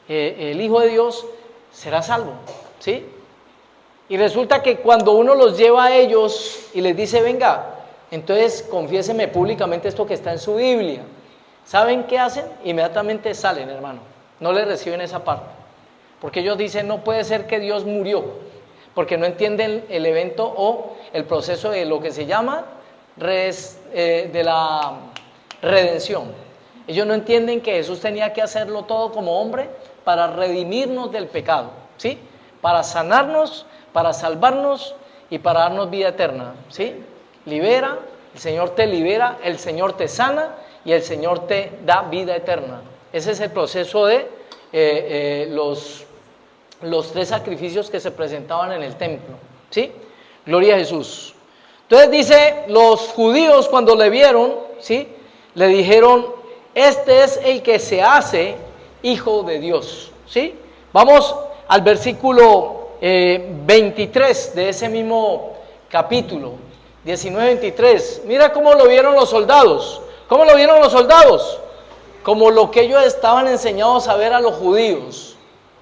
el Hijo de Dios, serás salvo, ¿sí? Y resulta que cuando uno los lleva a ellos y les dice, venga, entonces confiéseme públicamente esto que está en su Biblia, ¿saben qué hacen? Inmediatamente salen, hermano, no le reciben esa parte, porque ellos dicen, no puede ser que Dios murió, porque no entienden el evento o el proceso de lo que se llama de la redención. Ellos no entienden que Jesús tenía que hacerlo todo como hombre para redimirnos del pecado, ¿sí? Para sanarnos, para salvarnos y para darnos vida eterna, ¿sí? Libera, el Señor te libera, el Señor te sana y el Señor te da vida eterna. Ese es el proceso de los 3 sacrificios que se presentaban en el templo, ¿sí? Gloria a Jesús. Entonces dice, los judíos cuando le vieron, ¿sí? Le dijeron, este es el que se hace hijo de Dios, ¿sí? Vamos al versículo 23 de ese mismo capítulo, 19-23. Mira cómo lo vieron los soldados. ¿Cómo lo vieron los soldados? Como lo que ellos estaban enseñados a ver a los judíos.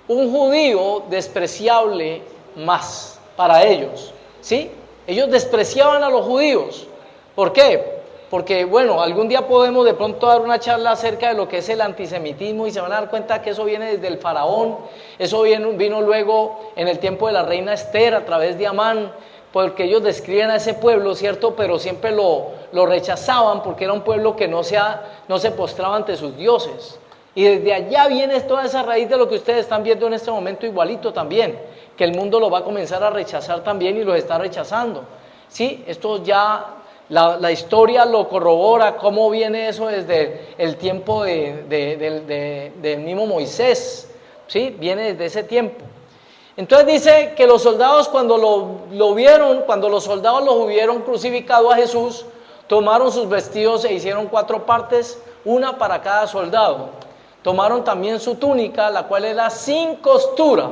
Un judío despreciable más para ellos, ¿sí? Ellos despreciaban a los judíos. ¿Por qué? Porque, bueno, algún día podemos de pronto dar una charla acerca de lo que es el antisemitismo y se van a dar cuenta que eso viene desde el faraón, eso vino luego en el tiempo de la reina Esther a través de Amán, porque ellos describen a ese pueblo, ¿cierto? Pero siempre lo rechazaban porque era un pueblo que no se postraba ante sus dioses. Y desde allá viene toda esa raíz de lo que ustedes están viendo en este momento igualito también, que el mundo lo va a comenzar a rechazar también y lo está rechazando, ¿sí? Esto ya... La historia lo corrobora, cómo viene eso desde el tiempo del mismo Moisés, ¿sí? Viene desde ese tiempo. Entonces dice que los soldados cuando lo vieron, cuando los soldados lo hubieron crucificado a Jesús, tomaron sus vestidos e hicieron 4 partes, una para cada soldado. Tomaron también su túnica, la cual era sin costura.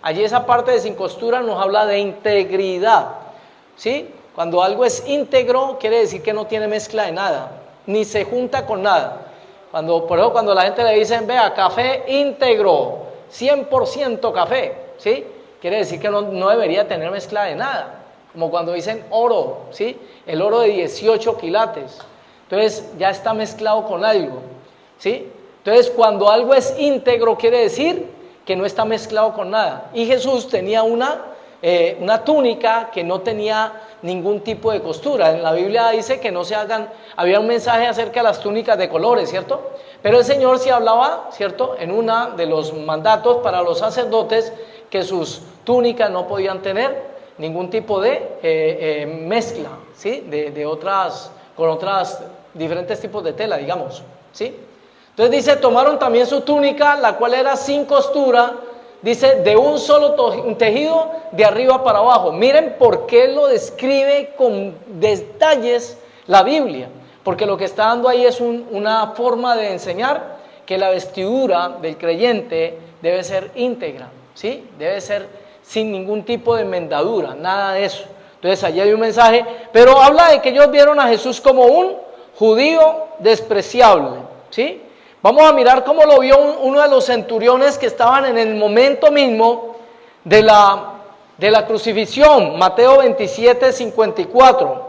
Allí esa parte de sin costura nos habla de integridad, ¿sí? Cuando algo es íntegro, quiere decir que no tiene mezcla de nada, ni se junta con nada. Por eso cuando la gente le dicen, vea, café íntegro, 100% café, ¿sí? Quiere decir que no debería tener mezcla de nada. Como cuando dicen oro, ¿sí? El oro de 18 quilates. Entonces ya está mezclado con algo, ¿sí? Entonces cuando algo es íntegro, quiere decir que no está mezclado con nada. Y Jesús tenía una túnica que no tenía ningún tipo de costura. En la Biblia dice que no se hagan, había un mensaje acerca de las túnicas de colores, ¿cierto? Pero el Señor sí hablaba, ¿cierto? En uno de los mandatos para los sacerdotes, que sus túnicas no podían tener ningún tipo de mezcla, ¿sí? Con otras diferentes tipos de tela, digamos, ¿sí? Entonces dice, tomaron también su túnica, la cual era sin costura, dice, de un solo tejido de arriba para abajo. Miren por qué lo describe con detalles la Biblia. Porque lo que está dando ahí es una forma de enseñar que la vestidura del creyente debe ser íntegra, ¿sí? Debe ser sin ningún tipo de enmendadura, nada de eso. Entonces allí hay un mensaje, pero habla de que ellos vieron a Jesús como un judío despreciable, ¿sí? Vamos a mirar cómo lo vio uno de los centuriones que estaban en el momento mismo de la crucifixión, Mateo 27:54.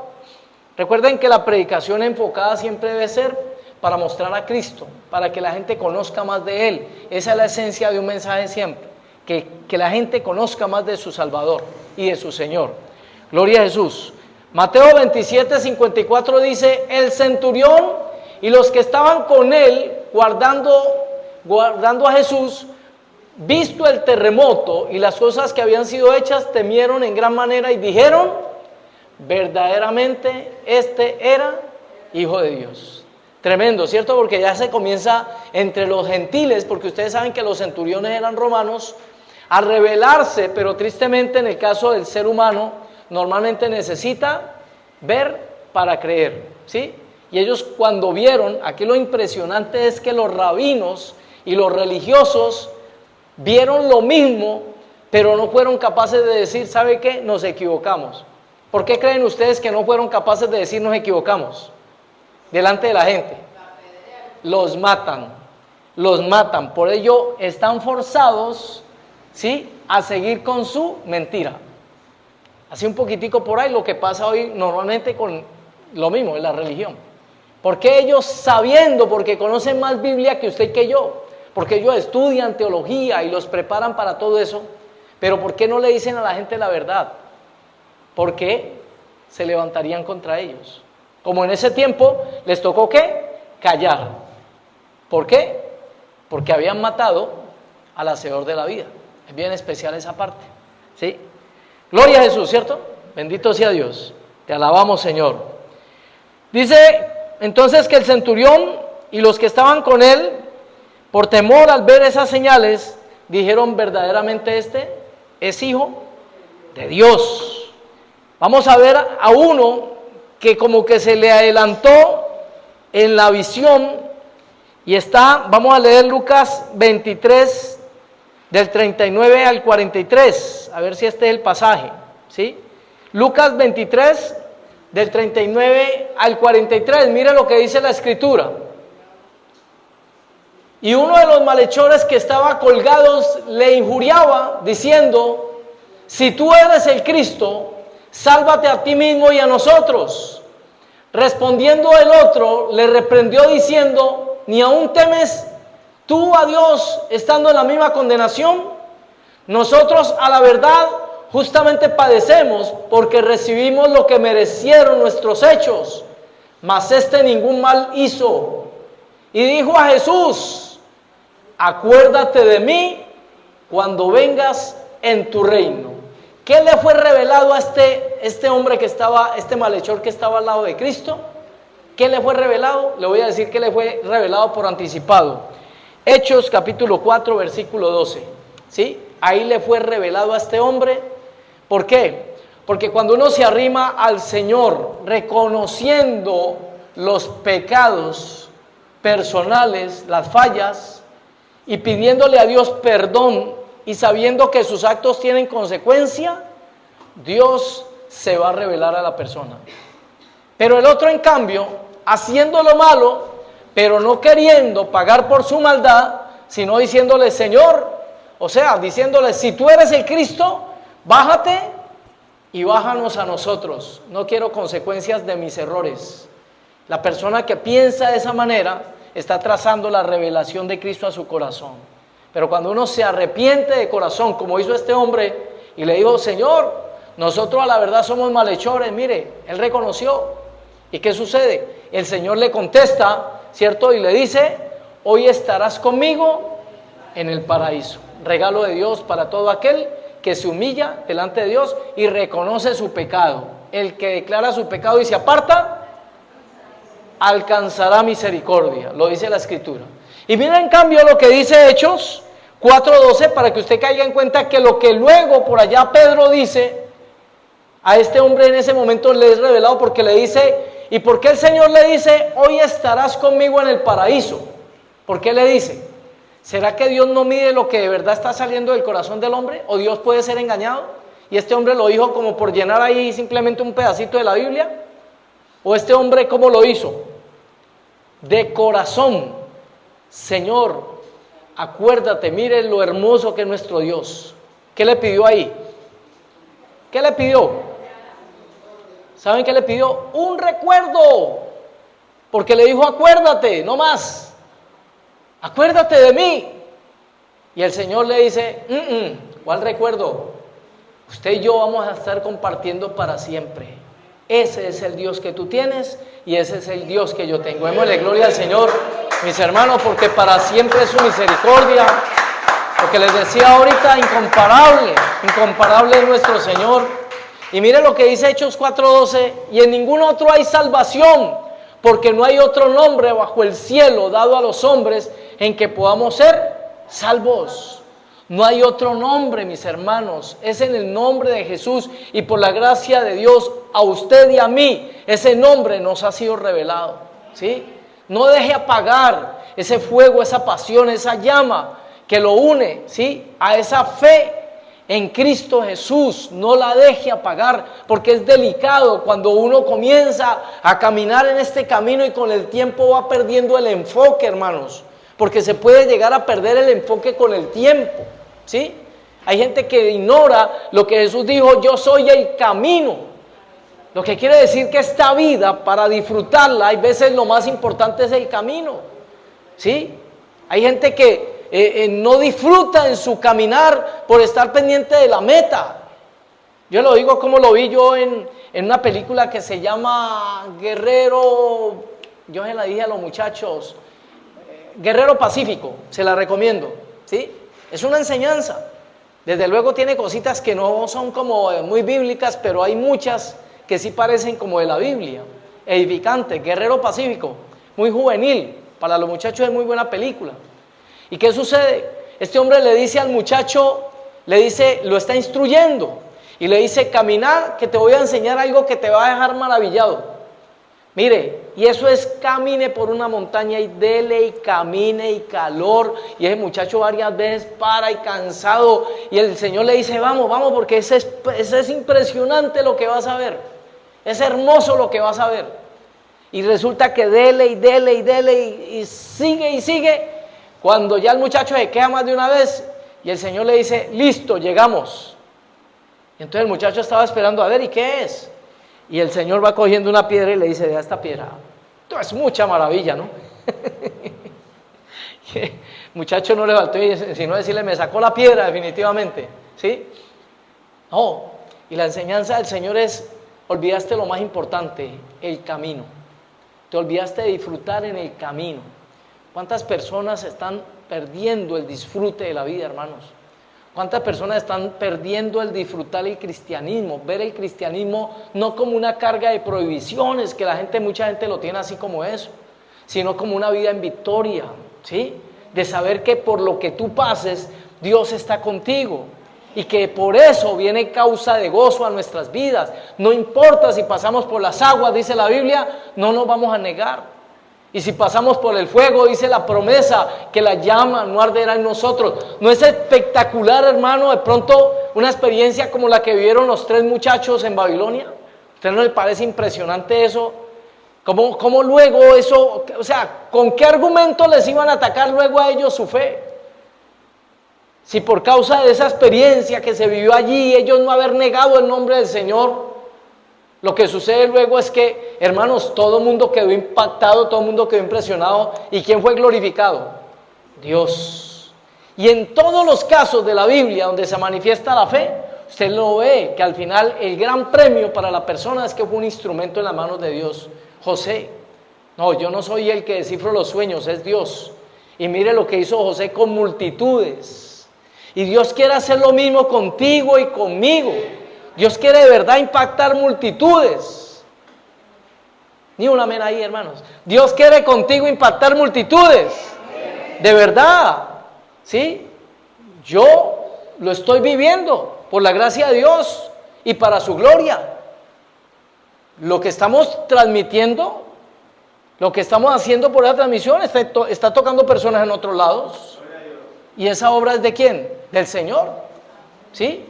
Recuerden que la predicación enfocada siempre debe ser para mostrar a Cristo, para que la gente conozca más de Él. Esa es la esencia de un mensaje siempre, que la gente conozca más de su Salvador y de su Señor. Gloria a Jesús. Mateo 27:54 dice, el centurión y los que estaban con él guardando a Jesús, visto el terremoto y las cosas que habían sido hechas, temieron en gran manera y dijeron, verdaderamente este era Hijo de Dios. Tremendo, ¿cierto? Porque ya se comienza entre los gentiles, porque ustedes saben que los centuriones eran romanos, a revelarse, pero tristemente en el caso del ser humano, normalmente necesita ver para creer, ¿sí? Y ellos cuando vieron, aquí lo impresionante es que los rabinos y los religiosos vieron lo mismo, pero no fueron capaces de decir, ¿sabe qué? Nos equivocamos. ¿Por qué creen ustedes que no fueron capaces de decir nos equivocamos? Delante de la gente. Los matan, por ello están forzados, ¿sí?, a seguir con su mentira. Así un poquitico por ahí lo que pasa hoy normalmente con lo mismo en la religión. Porque ellos sabiendo, porque conocen más Biblia que usted y que yo, porque ellos estudian teología y los preparan para todo eso, pero ¿por qué no le dicen a la gente la verdad? Porque se levantarían contra ellos. Como en ese tiempo les tocó ¿qué? Callar. ¿Por qué? Porque habían matado al hacedor de la vida. Es bien especial esa parte, ¿sí? Gloria a Jesús, ¿cierto? Bendito sea Dios. Te alabamos, Señor. Dice entonces que el centurión y los que estaban con él, por temor al ver esas señales, dijeron verdaderamente este es Hijo de Dios. Vamos a ver a uno que como que se le adelantó en la visión y está, vamos a leer Lucas 23 del 39 al 43, a ver si este es el pasaje, ¿sí? Lucas 23 del 39 al 43, mire lo que dice la escritura. Y uno de los malhechores que estaba colgados le injuriaba diciendo, si tú eres el Cristo, sálvate a ti mismo y a nosotros. Respondiendo el otro, le reprendió diciendo, ¿ni aún temes tú a Dios estando en la misma condenación? Nosotros a la verdad justamente padecemos porque recibimos lo que merecieron nuestros hechos, mas este ningún mal hizo. Y dijo a Jesús, acuérdate de mí cuando vengas en tu reino. ¿Qué le fue revelado a este hombre que estaba, este malhechor que estaba al lado de Cristo? ¿Qué le fue revelado? Le voy a decir que le fue revelado por anticipado. Hechos capítulo 4 versículo 12, ¿sí? Ahí le fue revelado a este hombre. ¿Por qué? Porque cuando uno se arrima al Señor reconociendo los pecados personales, las fallas, y pidiéndole a Dios perdón y sabiendo que sus actos tienen consecuencia, Dios se va a revelar a la persona. Pero el otro, en cambio, haciendo lo malo, pero no queriendo pagar por su maldad, sino diciéndole, Señor, o sea, diciéndole, si tú eres el Cristo, bájate y bájanos a nosotros. No quiero consecuencias de mis errores. La persona que piensa de esa manera está trazando la revelación de Cristo a su corazón. Pero cuando uno se arrepiente de corazón, como hizo este hombre, y le dijo, Señor, nosotros a la verdad somos malhechores, mire, él reconoció. ¿Y qué sucede? El Señor le contesta, ¿cierto? Y le dice, hoy estarás conmigo en el paraíso. Regalo de Dios para todo aquel que se humilla delante de Dios y reconoce su pecado. El que declara su pecado y se aparta, alcanzará misericordia, lo dice la Escritura. Y mira en cambio lo que dice Hechos 4:12, para que usted caiga en cuenta que lo que luego por allá Pedro dice, a este hombre en ese momento le es revelado porque le dice, ¿y por qué el Señor le dice, hoy estarás conmigo en el paraíso? ¿Por qué le dice? ¿Será que Dios no mide lo que de verdad está saliendo del corazón del hombre? ¿O Dios puede ser engañado? ¿Y este hombre lo dijo como por llenar ahí simplemente un pedacito de la Biblia? ¿O este hombre cómo lo hizo? De corazón. Señor, acuérdate, mire lo hermoso que es nuestro Dios. ¿Qué le pidió ahí? ¿Qué le pidió? ¿Saben qué le pidió? Un recuerdo. Porque le dijo, acuérdate, no más. Acuérdate de mí. Y el Señor le dice, ¿cuál recuerdo? Usted y yo vamos a estar compartiendo para siempre. Ese es el Dios que tú tienes y ese es el Dios que yo tengo. Démosle gloria al Señor, mis hermanos, porque para siempre es su misericordia, Lo que les decía ahorita, incomparable, incomparable es nuestro Señor. Y mire lo que dice Hechos 4:12, y en ningún otro hay salvación, porque no hay otro nombre bajo el cielo dado a los hombres en que podamos ser salvos. No hay otro nombre, mis hermanos, es en el nombre de Jesús, y por la gracia de Dios a usted y a mí, ese nombre nos ha sido revelado, ¿sí? No deje apagar ese fuego, esa pasión, esa llama que lo une, ¿sí?, a esa fe en Cristo Jesús. No la deje apagar, porque es delicado cuando uno comienza a caminar en este camino y con el tiempo va perdiendo el enfoque, hermanos, porque se puede llegar a perder el enfoque con el tiempo, ¿sí? Hay gente que ignora lo que Jesús dijo: yo soy el camino. Lo que quiere decir que esta vida, para disfrutarla, hay veces lo más importante es el camino, ¿sí? Hay gente que no disfruta en su caminar por estar pendiente de la meta. Yo lo digo como lo vi yo en una película que se llama Guerrero, yo se la dije a los muchachos, Guerrero Pacífico, se la recomiendo, ¿sí? Es una enseñanza. Desde luego tiene cositas que no son como muy bíblicas, pero hay muchas que sí parecen como de la Biblia. Edificante, Guerrero Pacífico, muy juvenil, para los muchachos es muy buena película. ¿Y qué sucede? Este hombre le dice al muchacho, lo está instruyendo, y le dice: camina, que te voy a enseñar algo que te va a dejar maravillado. Mire, y eso es: camine por una montaña y dele y camine y calor. Y ese muchacho varias veces para y cansado, y el Señor le dice: vamos, vamos, porque ese es impresionante lo que vas a ver, es hermoso lo que vas a ver. Y resulta que dele y dele y dele y sigue y sigue. Cuando ya el muchacho se queda más de una vez y el Señor le dice: listo, llegamos. Y entonces el muchacho estaba esperando a ver, ¿y qué es? Y el Señor va cogiendo una piedra y le dice: vea esta piedra, esto es mucha maravilla, ¿no? El muchacho no le faltó sino decirle: me sacó la piedra definitivamente, ¿sí? No, y la enseñanza del Señor es: olvidaste lo más importante, el camino. Te olvidaste de disfrutar en el camino. ¿Cuántas personas están perdiendo el disfrute de la vida, hermanos? ¿Cuántas personas están perdiendo el disfrutar el cristianismo? Ver el cristianismo no como una carga de prohibiciones, que mucha gente lo tiene así como eso, sino como una vida en victoria, ¿sí? De saber que por lo que tú pases, Dios está contigo, y que por eso viene causa de gozo a nuestras vidas. No importa si pasamos por las aguas, dice la Biblia, no nos vamos a negar. Y si pasamos por el fuego, dice la promesa, que la llama no arderá en nosotros. ¿No es espectacular, hermano, de pronto una experiencia como la que vivieron los 3 muchachos en Babilonia? ¿A usted no le parece impresionante eso? ¿Cómo luego eso, o sea, con qué argumento les iban a atacar luego a ellos su fe? Si por causa de esa experiencia que se vivió allí, ellos no haber negado el nombre del Señor, lo que sucede luego es que, hermanos, todo el mundo quedó impactado, todo el mundo quedó impresionado. ¿Y quién fue glorificado? Dios. Y en todos los casos de la Biblia donde se manifiesta la fe, usted lo ve, que al final el gran premio para la persona es que fue un instrumento en las manos de Dios. José: no, yo no soy el que descifro los sueños, es Dios. Y mire lo que hizo José con multitudes. Y Dios quiere hacer lo mismo contigo y conmigo. Dios quiere de verdad impactar multitudes. Ni un amén ahí, hermanos. Dios quiere contigo impactar multitudes. De verdad. ¿Sí? Yo lo estoy viviendo por la gracia de Dios y para su gloria. Lo que estamos transmitiendo, lo que estamos haciendo por la transmisión, está tocando personas en otros lados. ¿Y esa obra es de quién? Del Señor. ¿Sí?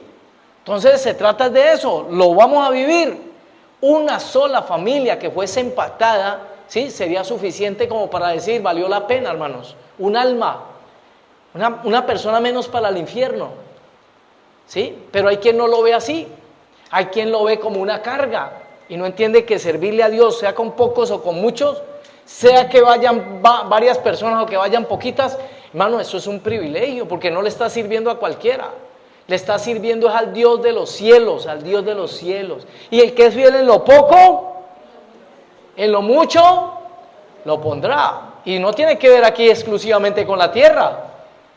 Entonces se trata de eso, lo vamos a vivir. Una sola familia que fuese impactada, ¿sí?, sería suficiente como para decir: valió la pena, hermanos. Un alma, una persona menos para el infierno, ¿sí? Pero hay quien no lo ve así, hay quien lo ve como una carga y no entiende que servirle a Dios, sea con pocos o con muchos, sea que vayan varias personas o que vayan poquitas, hermano, eso es un privilegio, porque no le está sirviendo a cualquiera. Le está sirviendo al Dios de los cielos, al Dios de los cielos. Y el que es fiel en lo poco, en lo mucho, lo pondrá. Y no tiene que ver aquí exclusivamente con la tierra.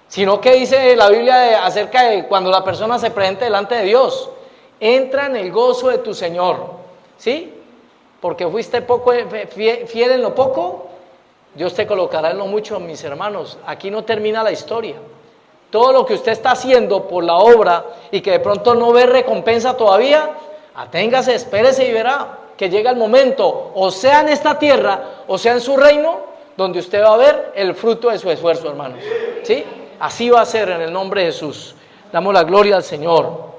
Sino que dice la Biblia acerca de cuando la persona se presente delante de Dios, entra en el gozo de tu Señor, ¿sí? Porque fuiste fiel en lo poco, Dios te colocará en lo mucho, mis hermanos. Aquí no termina la historia. Todo lo que usted está haciendo por la obra y que de pronto no ve recompensa todavía, aténgase, espérese y verá que llega el momento, o sea en esta tierra, o sea en su reino, donde usted va a ver el fruto de su esfuerzo, hermanos, ¿sí? Así va a ser en el nombre de Jesús. Damos la gloria al Señor.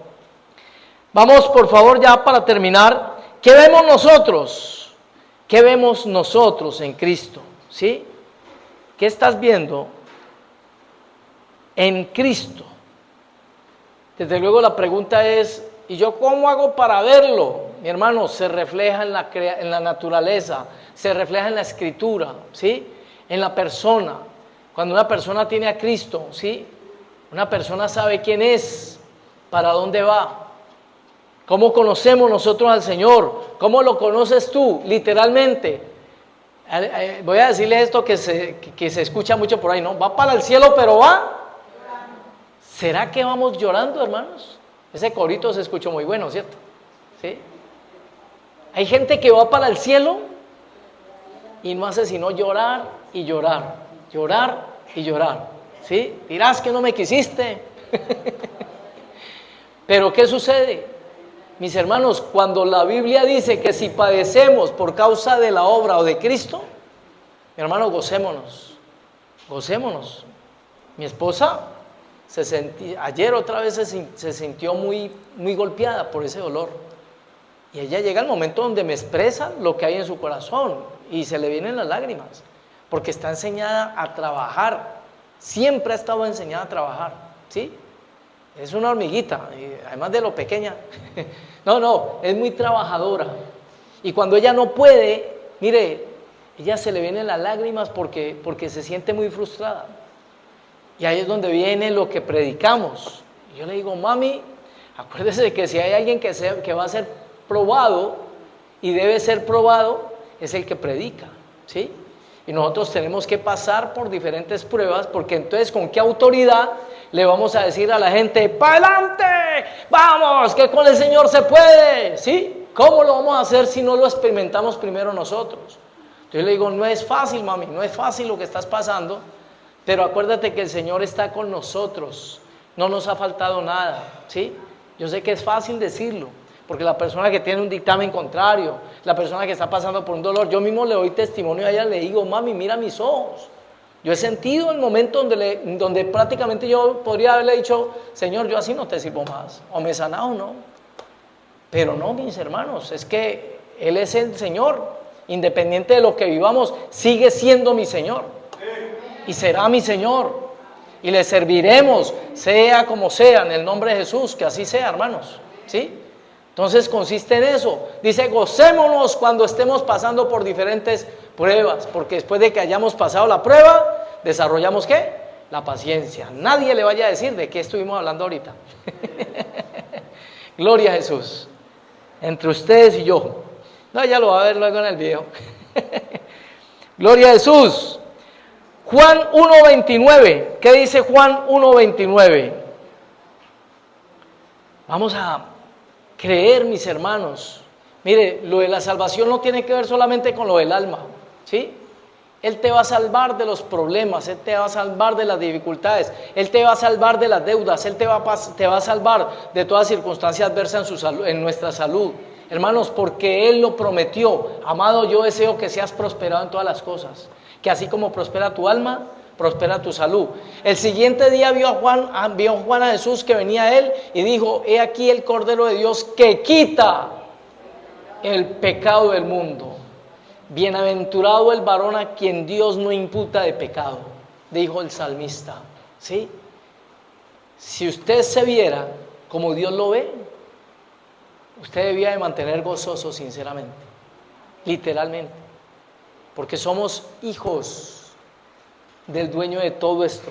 Vamos, por favor, ya para terminar. ¿Qué vemos nosotros? ¿Qué vemos nosotros en Cristo? ¿Sí? ¿Qué estás viendo en Cristo? Desde luego la pregunta es, ¿y yo cómo hago para verlo? Mi hermano, se refleja en la naturaleza, se refleja en la escritura, ¿sí? En la persona. Cuando una persona tiene a Cristo, ¿sí? Una persona sabe quién es, para dónde va. ¿Cómo conocemos nosotros al Señor? ¿Cómo lo conoces tú? Literalmente. Voy a decirles esto que se escucha mucho por ahí, ¿no? Va para el cielo, pero va. ¿Será que vamos llorando, hermanos? Ese corito se escuchó muy bueno, ¿cierto? ¿Sí? Hay gente que va para el cielo y no hace sino llorar y llorar, llorar y llorar, ¿sí? Dirás que no me quisiste. Pero ¿qué sucede? Mis hermanos, cuando la Biblia dice que si padecemos por causa de la obra o de Cristo, mi hermano, gocémonos, gocémonos. Mi esposa ayer otra vez se sintió muy golpeada por ese dolor. Y ella llega al momento donde me expresa lo que hay en su corazón y se le vienen las lágrimas, porque está enseñada a trabajar, siempre ha estado enseñada a trabajar, ¿sí? Es una hormiguita, además de lo pequeña. No, es muy trabajadora. Y cuando ella no puede, mire, ella se le vienen las lágrimas porque se siente muy frustrada. Y ahí es donde viene lo que predicamos. Y yo le digo, mami, acuérdese de que si hay alguien que va a ser probado y debe ser probado, es el que predica, ¿sí? Y nosotros tenemos que pasar por diferentes pruebas, porque entonces, ¿con qué autoridad le vamos a decir a la gente, ¡para adelante! ¡Vamos! Que con el Señor se puede, ¿sí? ¿Cómo lo vamos a hacer si no lo experimentamos primero nosotros? Yo le digo, no es fácil, mami, no es fácil lo que estás pasando, pero acuérdate que el Señor está con nosotros, no nos ha faltado nada, ¿sí? Yo sé que es fácil decirlo, porque la persona que tiene un dictamen contrario, la persona que está pasando por un dolor, yo mismo le doy testimonio a ella, le digo, mami, mira mis ojos. Yo he sentido el momento donde prácticamente yo podría haberle dicho, Señor, yo así no te sirvo más, o me he sanado, no. Pero no, mis hermanos, es que Él es el Señor, independiente de lo que vivamos, sigue siendo mi Señor, y será mi Señor, y le serviremos, sea como sea, en el nombre de Jesús, que así sea, hermanos, ¿sí? Entonces consiste en eso, dice, gocémonos cuando estemos pasando por diferentes pruebas, porque después de que hayamos pasado la prueba, desarrollamos ¿qué? La paciencia. Nadie le vaya a decir de qué estuvimos hablando ahorita. Gloria a Jesús. Entre ustedes y yo. No, ya lo va a ver luego en el video. Gloria a Jesús. Juan 1:29. ¿Qué dice Juan 1:29? Vamos a creer, mis hermanos. Mire, lo de la salvación no tiene que ver solamente con lo del alma, ¿sí? Él te va a salvar de los problemas, Él te va a salvar de las dificultades, Él te va a salvar de las deudas, Él te va a salvar de todas circunstancias adversas en nuestra salud. Hermanos, porque Él lo prometió. Amado, yo deseo que seas prosperado en todas las cosas, que así como prospera tu alma, prospera tu salud. El siguiente día vio Juan a Jesús que venía a él y dijo, he aquí el Cordero de Dios que quita el pecado del mundo. Bienaventurado el varón a quien Dios no imputa de pecado, dijo el salmista, ¿sí? Si usted se viera como Dios lo ve, usted debía de mantener gozoso sinceramente, literalmente, porque somos hijos del dueño de todo esto.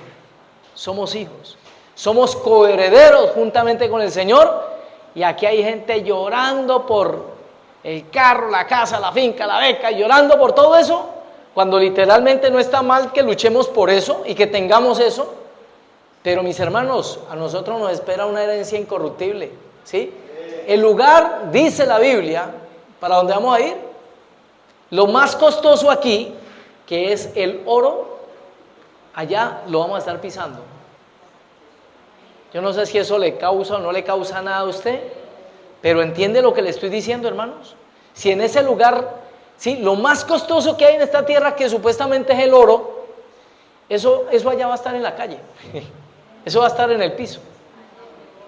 Somos hijos, somos coherederos juntamente con el Señor, y aquí hay gente llorando por el carro, la casa, la finca, la beca, llorando por todo eso, cuando literalmente no está mal que luchemos por eso y que tengamos eso, Pero mis hermanos, a nosotros nos espera una herencia incorruptible, ¿sí? El lugar, dice la Biblia, para donde vamos a ir, lo más costoso aquí, que es el oro, allá lo vamos a estar pisando. Yo no sé si eso le causa o no le causa nada a usted, pero ¿entiende lo que le estoy diciendo, hermanos? Si en ese lugar, sí, lo más costoso que hay en esta tierra, que supuestamente es el oro, eso allá va a estar en la calle, eso va a estar en el piso.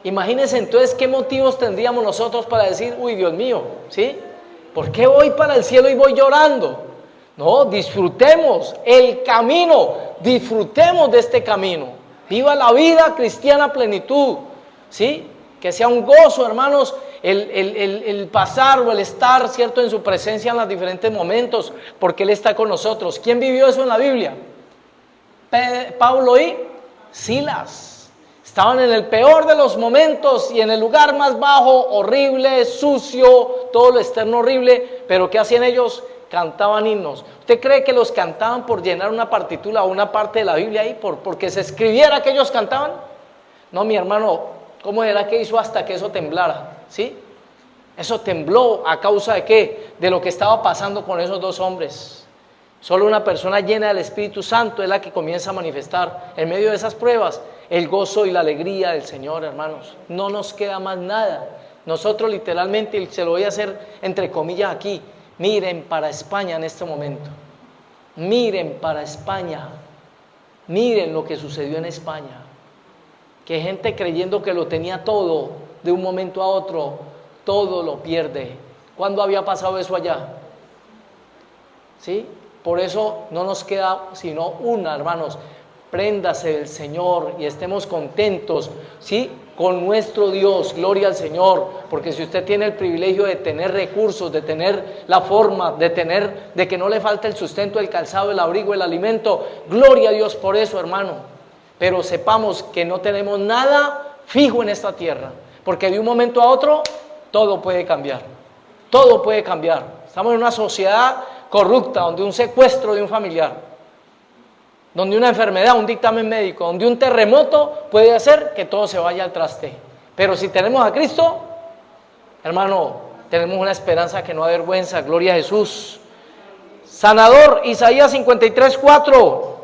Imagínense entonces qué motivos tendríamos nosotros para decir, uy, Dios mío, ¿sí? ¿Por qué voy para el cielo y voy llorando? No, disfrutemos el camino, disfrutemos de este camino. Viva la vida cristiana a plenitud, ¿sí? Que sea un gozo, hermanos, el pasar o el estar, ¿cierto?, en su presencia en los diferentes momentos, porque Él está con nosotros. ¿Quién vivió eso en la Biblia? Pablo y Silas. Estaban en el peor de los momentos y en el lugar más bajo, horrible, sucio, todo lo externo horrible, pero ¿qué hacían ellos? Cantaban himnos. ¿Usted cree que los cantaban por llenar una partitura o una parte de la Biblia ahí, porque se escribiera que ellos cantaban? No, mi hermano, ¿cómo era que hizo hasta que eso temblara? ¿Sí? Eso tembló a causa de ¿qué? De lo que estaba pasando con esos dos hombres. Solo una persona llena del Espíritu Santo es la que comienza a manifestar en medio de esas pruebas el gozo y la alegría del Señor, hermanos. No nos queda más nada. Nosotros literalmente, y se lo voy a hacer entre comillas aquí, miren para España en este momento. Miren para España. Miren lo que sucedió en España. Que gente creyendo que lo tenía todo, de un momento a otro, todo lo pierde. ¿Cuándo había pasado eso allá? ¿Sí? Por eso no nos queda sino una, hermanos. Préndase del Señor y estemos contentos, ¿sí?, con nuestro Dios. Gloria al Señor, porque si usted tiene el privilegio de tener recursos, de tener la forma, de que no le falte el sustento, el calzado, el abrigo, el alimento, gloria a Dios por eso, hermano. Pero sepamos que no tenemos nada fijo en esta tierra, porque de un momento a otro todo puede cambiar. Todo puede cambiar. Estamos en una sociedad corrupta, donde un secuestro de un familiar, donde una enfermedad, un dictamen médico, donde un terremoto puede hacer que todo se vaya al traste. Pero si tenemos a Cristo, hermano, tenemos una esperanza que no avergüenza. Gloria a Jesús. Sanador, Isaías 53:4.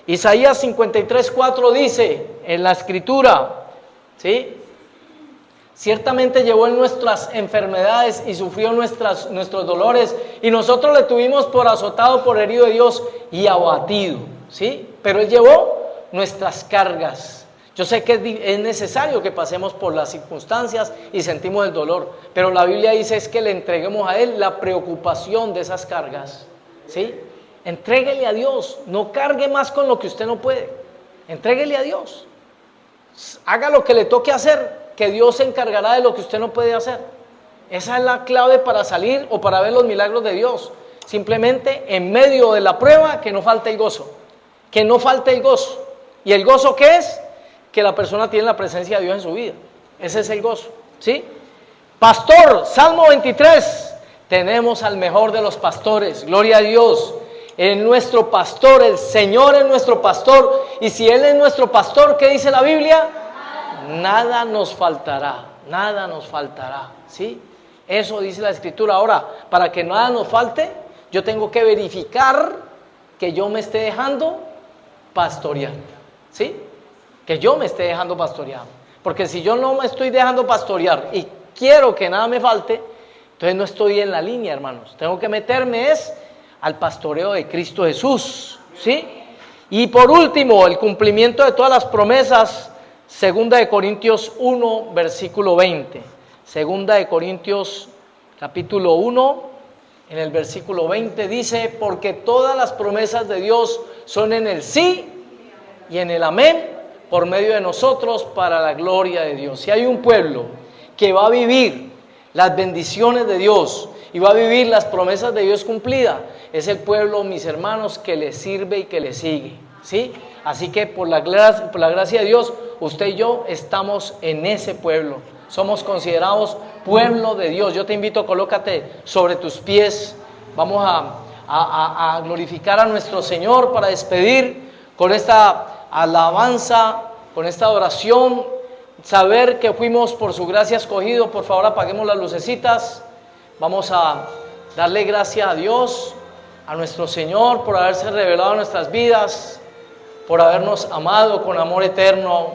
Isaías 53:4 dice en la Escritura, ¿sí? Ciertamente llevó en nuestras enfermedades y sufrió nuestros dolores, y nosotros le tuvimos por azotado, por herido de Dios y abatido, ¿sí? Pero Él llevó nuestras cargas. Yo sé que es necesario que pasemos por las circunstancias y sentimos el dolor, pero la Biblia dice es que le entreguemos a Él la preocupación de esas cargas, ¿sí? Entréguele a Dios, no cargue más con lo que usted no puede, entréguele a Dios, haga lo que le toque hacer, que Dios se encargará de lo que usted no puede hacer. Esa es la clave para salir o para ver los milagros de Dios. Simplemente en medio de la prueba que no falte el gozo, que no falte el gozo. ¿Y el gozo qué es? Que la persona tiene la presencia de Dios en su vida. Ese es el gozo, ¿sí? Pastor, Salmo 23, tenemos al mejor de los pastores, gloria a Dios. Es nuestro pastor, el Señor es nuestro pastor, y si Él es nuestro pastor, ¿qué dice la Biblia? Nada nos faltará, ¿sí? Eso dice la Escritura. Ahora, para que nada nos falte, yo tengo que verificar que yo me esté dejando pastorear, ¿sí? Que yo me esté dejando pastorear. Porque si yo no me estoy dejando pastorear y quiero que nada me falte, entonces no estoy en la línea, hermanos. Tengo que meterme al pastoreo de Cristo Jesús, ¿sí? Y por último, el cumplimiento de todas las promesas. Segunda de Corintios 1, versículo 20. Segunda de Corintios, capítulo 1, en el versículo 20 dice, porque todas las promesas de Dios son en el sí y en el amén, por medio de nosotros, para la gloria de Dios. Si hay un pueblo que va a vivir las bendiciones de Dios y va a vivir las promesas de Dios cumplidas, es el pueblo, mis hermanos, que le sirve y que le sigue, ¿sí? Así que por la gracia de Dios, usted y yo estamos en ese pueblo. Somos considerados pueblo de Dios. Yo te invito, colócate sobre tus pies. Vamos a glorificar a nuestro Señor para despedir con esta alabanza con esta adoración, saber que fuimos por su gracia escogidos. Por favor, apaguemos las lucecitas. Vamos a darle gracias a Dios, a nuestro Señor, por haberse revelado en nuestras vidas, por habernos amado con amor eterno,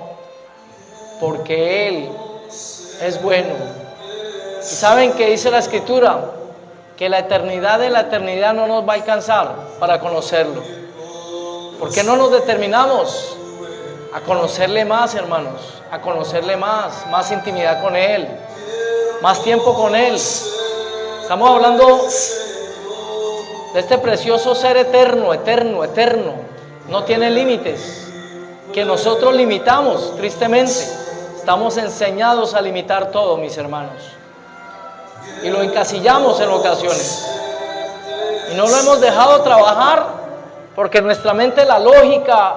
porque Él es bueno. Y saben que dice la Escritura, que la eternidad de la eternidad no nos va a alcanzar para conocerlo. ¿Por qué no nos determinamos a conocerle más, hermanos? A conocerle más intimidad con Él, más tiempo con Él. Estamos hablando de este precioso ser eterno, eterno, no tiene límites, que nosotros limitamos, tristemente. Estamos enseñados a limitar todo, mis hermanos, y lo encasillamos en ocasiones, y no lo hemos dejado trabajar, porque nuestra mente, la lógica,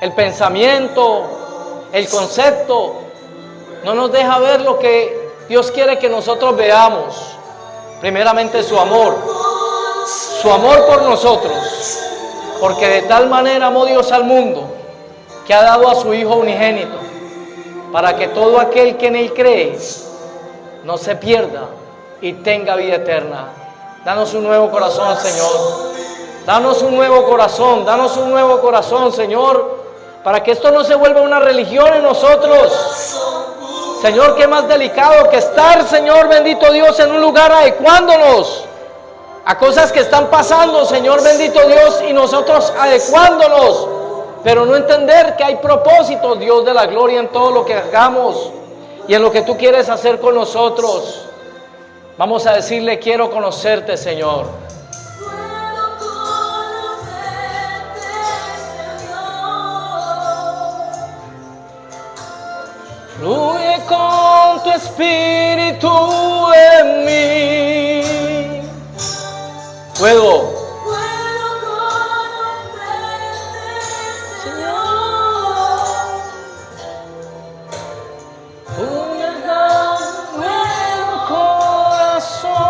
el pensamiento, el concepto, no nos deja ver lo que Dios quiere que nosotros veamos. Primeramente su amor por nosotros, porque de tal manera amó Dios al mundo, que ha dado a su Hijo unigénito, para que todo aquel que en Él cree no se pierda y tenga vida eterna. Danos un nuevo corazón, Señor. Danos un nuevo corazón, Señor, para que esto no se vuelva una religión en nosotros. Señor, qué más delicado que estar, Señor bendito Dios, en un lugar adecuándonos a cosas que están pasando, Señor bendito Dios, y nosotros adecuándonos, pero no entender que hay propósitos, Dios de la gloria, en todo lo que hagamos y en lo que tú quieres hacer con nosotros. Vamos a decirle: quiero conocerte, Señor. Fluye con tu espíritu en mí. Puedo conocerte, Señor. Un nuevo corazón.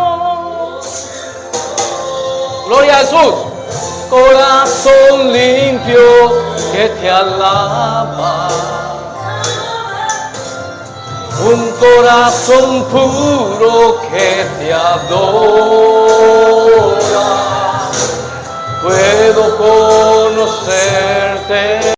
Gloria a Jesús. Corazón limpio que te alaba. Un corazón puro que te adora. Puedo conocerte.